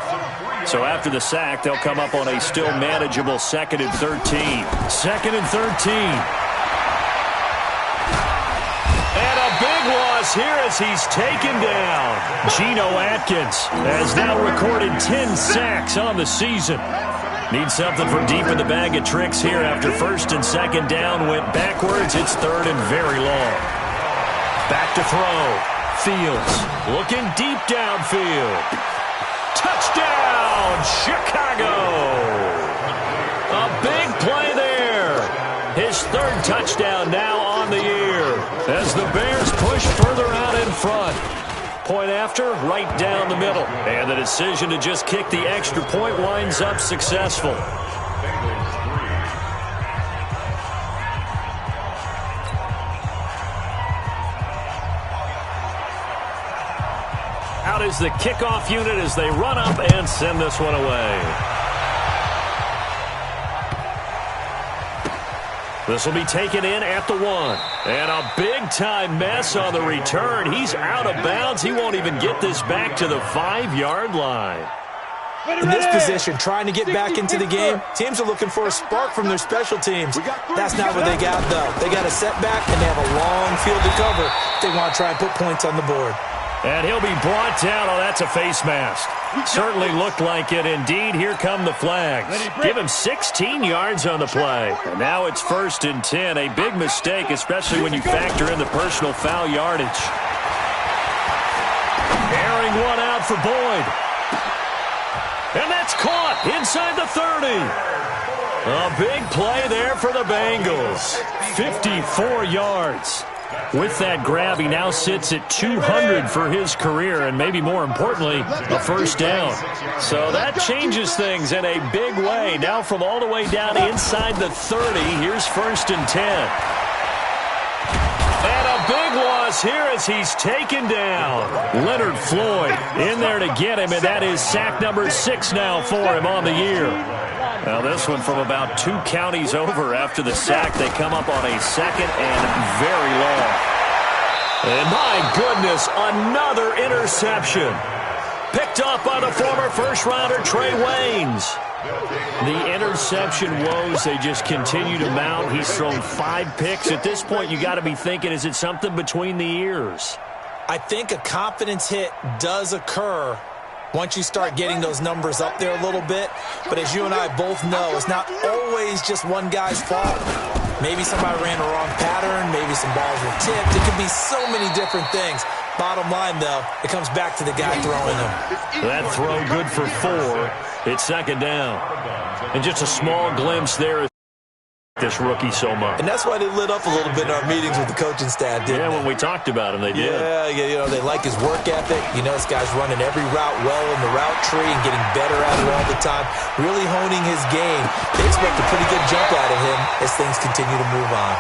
So after the sack, they'll come up on a still manageable 2nd and 13. 2nd and 13. And a big loss here as he's taken down. Geno Atkins has now recorded 10 sacks on the season. Needs something from deep in the bag of tricks here after 1st and 2nd down went backwards. It's 3rd and very long. Back to throw. Fields looking deep downfield. Touchdown, Chicago! A big play there. His 3rd touchdown now on the year as the Bears push further out in front. Point after, right down the middle. And the decision to just kick the extra point winds up successful. Out is the kickoff unit as they run up and send this one away. This will be taken in at the 1. And a big-time mess on the return. He's out of bounds. He won't even get this back to the 5-yard line. In this position, trying to get back into the game, teams are looking for a spark from their special teams. That's not what they got, though. They got a setback, and they have a long field to cover if they want to try and put points on the board. And he'll be brought down. Oh, that's a face mask. Certainly looked like it. Indeed, here come the flags. Give him 16 yards on the play. And now it's 1st and 10. A big mistake, especially when you factor in the personal foul yardage. Airing one out for Boyd. And that's caught inside the 30. A big play there for the Bengals. 54 yards. With that grab, he now sits at 200 for his career, and maybe more importantly, a first down. So that changes things in a big way. Now from all the way down inside the 30, here's 1st and 10. And a big loss here as he's taken down. Leonard Floyd in there to get him, and that is sack number 6 now for him on the year. Now this one from about 2 counties over after the sack. They come up on a 2nd and very long. And my goodness, another interception. Picked up by the former first-rounder Trey Waynes. The interception woes, they just continue to mount. He's thrown 5 picks. At this point, you got to be thinking, is it something between the ears? I think a confidence hit does occur once you start getting those numbers up there a little bit. But as you and I both know, it's not always just one guy's fault. Maybe somebody ran the wrong pattern. Maybe some balls were tipped. It could be so many different things. Bottom line, though, it comes back to the guy throwing them. That throw good for 4. It's 2nd down. And just a small glimpse there. This rookie so much. And that's why they lit up a little bit in our meetings with the coaching staff, didn't they? Yeah, when we talked about him, they did. Yeah, you know, they like his work ethic. You know, this guy's running every route well in the route tree and getting better at it all the time, really honing his game. They expect a pretty good jump out of him as things continue to move on.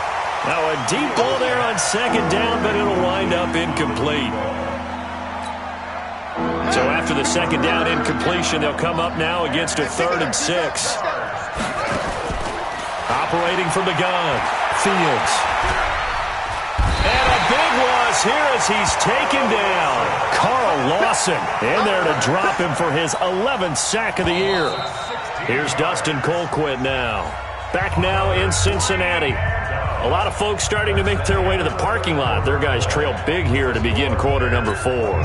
Now a deep ball there on 2nd down, but it'll wind up incomplete. So after the 2nd down incompletion, they'll come up now against a 3rd and 6. Operating from the gun, Fields. And a big loss here as he's taken down. Carl Lawson in there to drop him for his 11th sack of the year. Here's Dustin Colquitt now. Back now in Cincinnati. A lot of folks starting to make their way to the parking lot. Their guys trail big here to begin quarter number 4.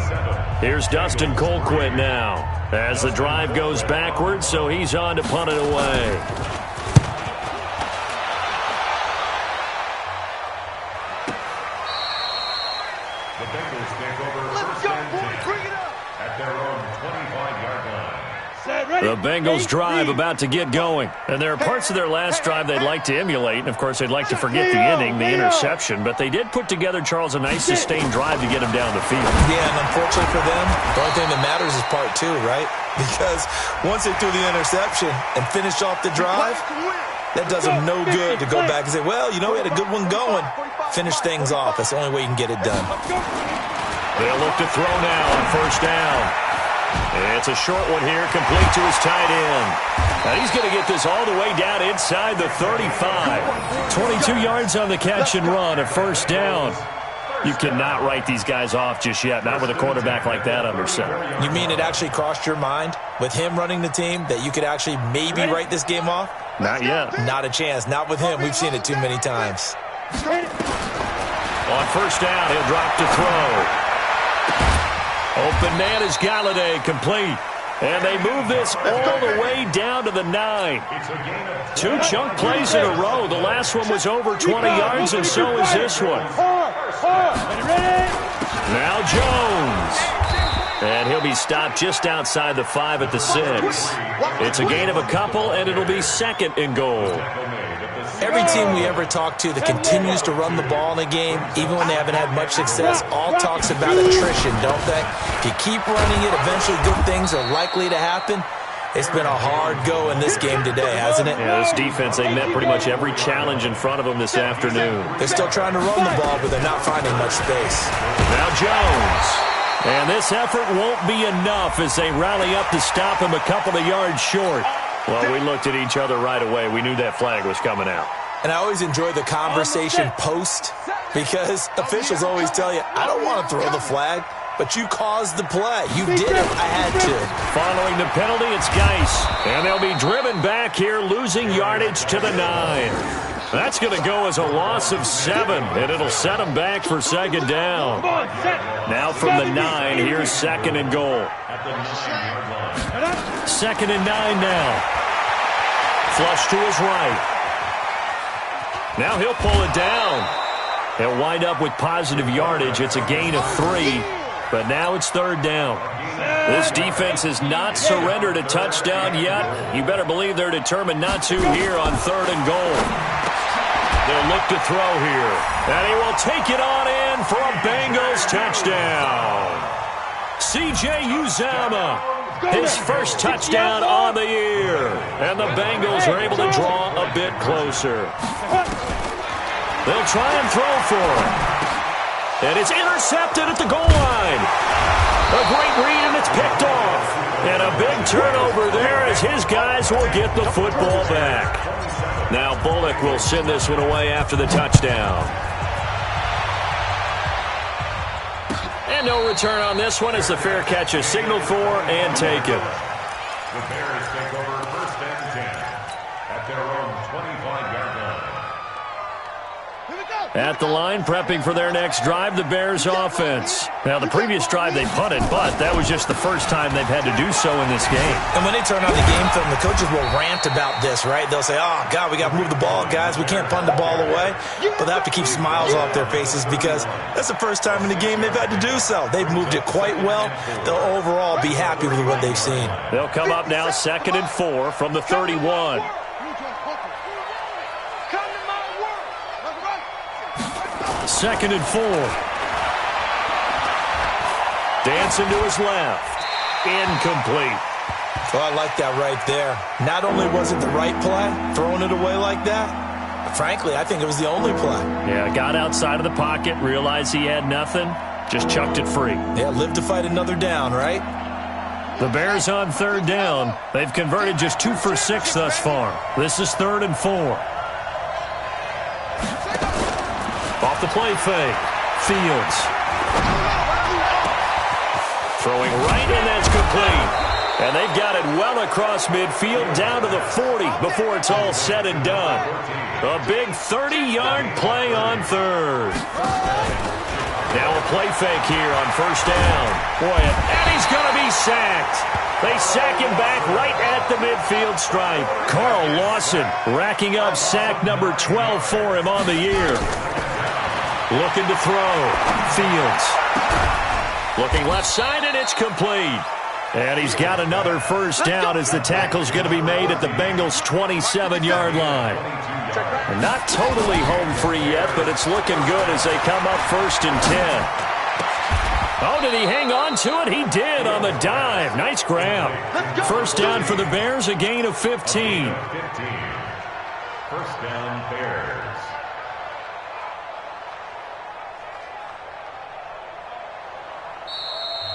Here's Dustin Colquitt now as the drive goes backwards, so he's on to punt it away. The Bengals drive about to get going. And there are parts of their last drive they'd like to emulate. And, of course, they'd like to forget the ending, the interception. But they did put together, Charles, a nice sustained drive to get him down the field. Yeah, and unfortunately for them, the only thing that matters is part 2, right? Because once they threw the interception and finished off the drive, that does them no good to go back and say, well, you know, we had a good one going. Finish things off. That's the only way you can get it done. They'll look to throw now on 1st down. It's a short one here, complete to his tight end. Now he's going to get this all the way down inside the 35. 22 yards on the catch and run, a 1st down. You cannot write these guys off just yet, not with a quarterback like that under center. You mean it actually crossed your mind with him running the team that you could actually maybe write this game off? Not yet. Not a chance. Not with him. We've seen it too many times. On 1st down, he'll drop to throw. Open man is Galladay, complete. And they move this all the way down to the 9. 2 chunk plays in a row. The last one was over 20 yards, and so is this one. Now Jones. And he'll be stopped just outside the 5 at the 6. It's a gain of a couple, and it'll be 2nd and goal. Every team we ever talk to that continues to run the ball in a game, even when they haven't had much success, all talks about attrition, don't they? If you keep running it, eventually good things are likely to happen. It's been a hard go in this game today, hasn't it? Yeah, this defense, they met pretty much every challenge in front of them this afternoon. They're still trying to run the ball, but they're not finding much space. Now Jones. And this effort won't be enough as they rally up to stop him a couple of yards short. Well, we looked at each other right away. We knew that flag was coming out. And I always enjoy the conversation post because officials always tell you, I don't want to throw the flag, but you caused the play. You did it. I had to. Following the penalty, it's Geis. And they'll be driven back here, losing yardage to the 9. That's going to go as a loss of 7, and it'll set them back for 2nd down. Now from the 9, here's 2nd and goal. 2nd and 9 now. Flush to his right. Now he'll pull it down. He'll wind up with positive yardage. It's a gain of 3, but now it's 3rd down. This defense has not surrendered a touchdown yet. You better believe they're determined not to here on 3rd and goal. They'll look to throw here. And he will take it on in for a Bengals touchdown. C.J. Uzomah, his first touchdown on the year. And the Bengals are able to draw a bit closer. They'll try and throw for it. And it's intercepted at the goal line. A great read, and it's picked off. And a big turnover there as his guys will get the football back. Now Bullock will send this one away after the touchdown. And no return on this one as the fair catch is signaled for and taken. The Bears take over 1st and 10 at their own 25-yard line. At the line, prepping for their next drive, the Bears offense. Now, the previous drive they punted, but that was just the first time they've had to do so in this game. And when they turn on the game film, the coaches will rant about this, right? They'll say, oh, God, we got to move the ball, guys. We can't punt the ball away. But they have to keep smiles off their faces because that's the first time in the game they've had to do so. They've moved it quite well. They'll overall be happy with what they've seen. They'll come up now 2nd and 4 from the 31. 2nd and 4. Dancing to his left. Incomplete. Well, I like that right there. Not only was it the right play, throwing it away like that, frankly, I think it was the only play. Yeah, got outside of the pocket, realized he had nothing, just chucked it free. Yeah, live to fight another down, right? The Bears on 3rd down. They've converted just 2 for 6 thus far. This is 3rd and 4. Off the play fake. Fields. Throwing right, and that's complete. And they've got it well across midfield down to the 40 before it's all said and done. A big 30-yard play on 3rd. Now a play fake here on 1st down. Boy, and he's going to be sacked. They sack him back right at the midfield stripe. Carl Lawson racking up sack number 12 for him on the year. Looking to throw. Fields. Looking left side, and it's complete. And he's got another 1st down as the tackle's going to be made at the Bengals' 27-yard line. Not totally home free yet, but it's looking good as they come up 1st and 10. Oh, did he hang on to it? He did on the dive. Nice grab. 1st down for the Bears, a gain of 15. 1st down, Bears.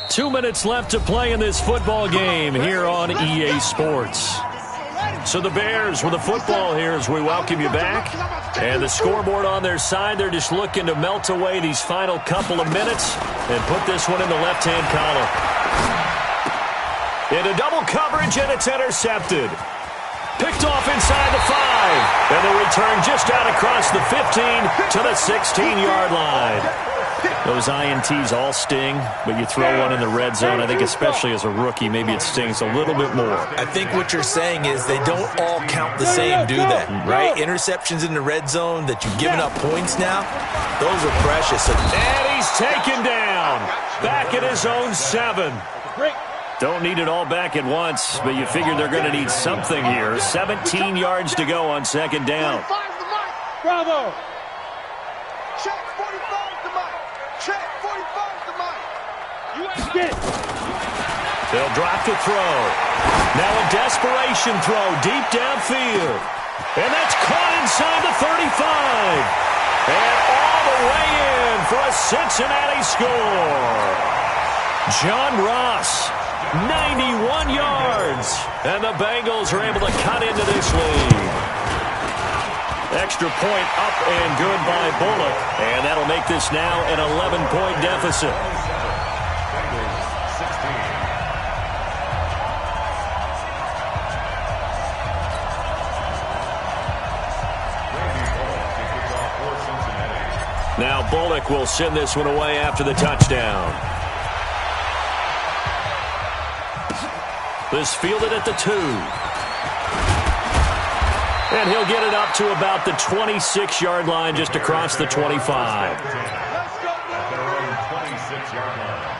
2 minutes left to play in this football game here on EA Sports. So the Bears with the football here as we welcome you back. And the scoreboard on their side, they're just looking to melt away these final couple of minutes and put this one in the left-hand column. Into double coverage, and it's intercepted. Picked off inside the 5. And the return just out across the 15 to the 16-yard line. Those INTs all sting, but you throw one in the red zone. I think especially as a rookie, maybe it stings a little bit more. I think what you're saying is they don't all count the same, do they? Right? Interceptions in the red zone that you've given up points now, those are precious. And he's taken down. Back at his own 7. Don't need it all back at once, but you figure they're going to need something here. 17 yards to go on 2nd down. Bravo! Check 45 to Mike. Check 45 to Mike. You ain't get it. They'll drop to throw. Now a desperation throw deep downfield. And that's caught inside the 35. And all the way in for a Cincinnati score. John Ross, 91 yards. And the Bengals are able to cut into this lead. Extra point up and good by Bullock. And that'll make this now an 11-point deficit. Now Bullock will send this one away after the touchdown. This fielded at the 2. And he'll get it up to about the 26-yard line, just across the 25. At their own 26-yard line.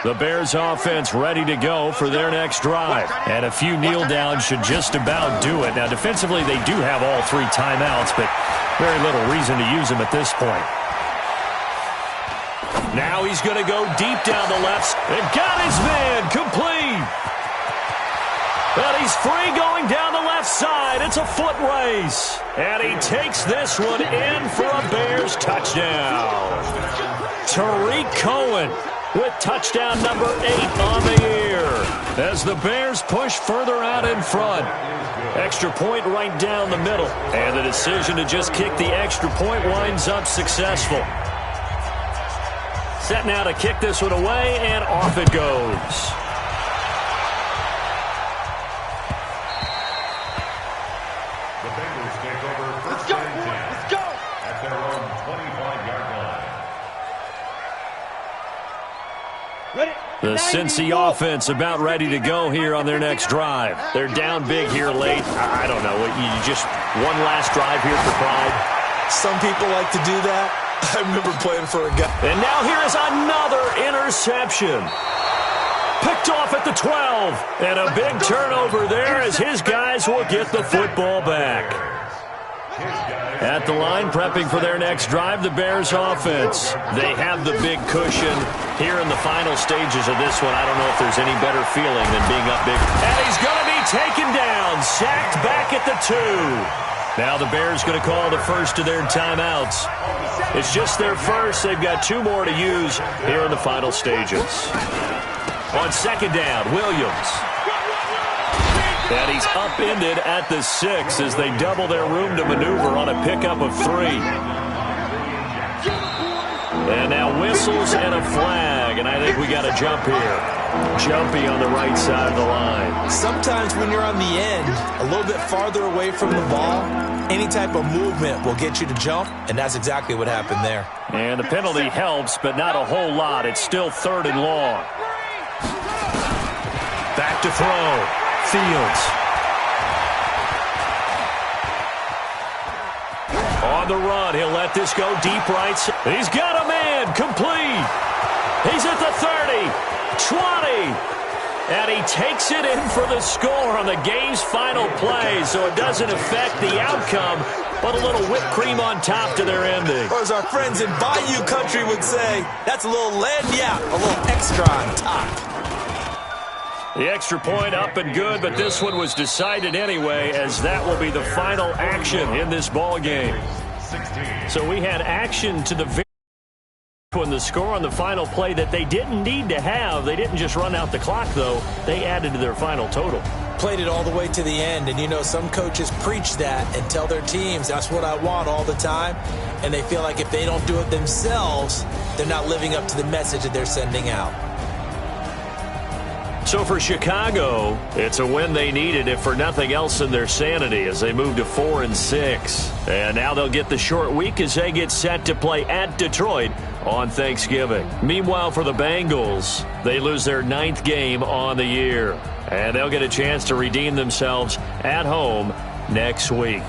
The Bears offense ready to go for their next drive. And a few kneel downs should just about do it. Now, defensively, they do have all 3 timeouts, but very little reason to use them at this point. Now he's going to go deep down the left and got his man complete. And he's free going down the left side. It's a foot race. And he takes this one in for a Bears touchdown. Tariq Cohen with touchdown number 8 on the year as the Bears push further out in front. Extra point right down the middle. And the decision to just kick the extra point winds up successful. Set now to kick this one away, and off it goes. The Bengals take over first and 10 at their own 25-yard line. The Cincy offense about ready to go here on their next drive. They're down big here late. I don't know. You just one last drive here for pride. Some people like to do that. I remember playing for a guy. And now here is another interception. Picked off at the 12. And a big turnover there as his guys will get the football back. At the line, prepping for their next drive, the Bears offense. They have the big cushion here in the final stages of this one. I don't know if there's any better feeling than being up big. And he's going to be taken down, sacked back at the 2. Now the Bears going to call the first of their timeouts. It's just their first. They've got 2 more to use here in the final stages. On second down, Williams. And he's upended at the 6 as they double their room to maneuver on a pickup of 3. And now whistles and a flag, and I think we got a jump here. Jumpy on the right side of the line. Sometimes when you're on the end, a little bit farther away from the ball, any type of movement will get you to jump, and that's exactly what happened there. And the penalty helps, but not a whole lot. It's still 3rd and long. Back to throw. Fields. On the run, he'll let this go deep right. He's got a man, complete. He's at the 30, 20, and he takes it in for the score on the game's final play, so it doesn't affect the outcome, but a little whipped cream on top to their ending. Or as our friends in Bayou Country would say, that's a little lagniappe, a little extra on top. The extra point up and good, but this one was decided anyway, as that will be the final action in this ball game. So we had action to the very when the score on the final play that they didn't need to have. They didn't just run out the clock, though. They added to their final total. Played it all the way to the end, and you know some coaches preach that and tell their teams that's what I want all the time, and they feel like if they don't do it themselves, they're not living up to the message that they're sending out. So for Chicago, it's a win they needed, if for nothing else in their sanity, as they move to 4-6. And now they'll get the short week as they get set to play at Detroit on Thanksgiving. Meanwhile, for the Bengals, they lose their 9th game on the year. And they'll get a chance to redeem themselves at home next week.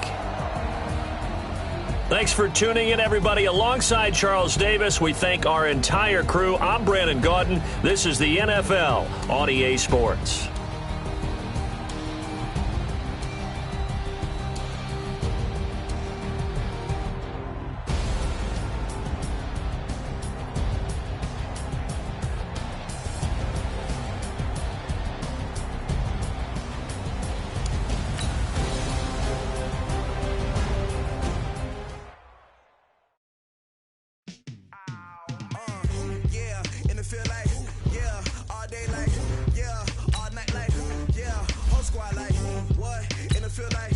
Thanks for tuning in, everybody. Alongside Charles Davis, we thank our entire crew. I'm Brandon Gaudin. This is the NFL on EA Sports. Feel like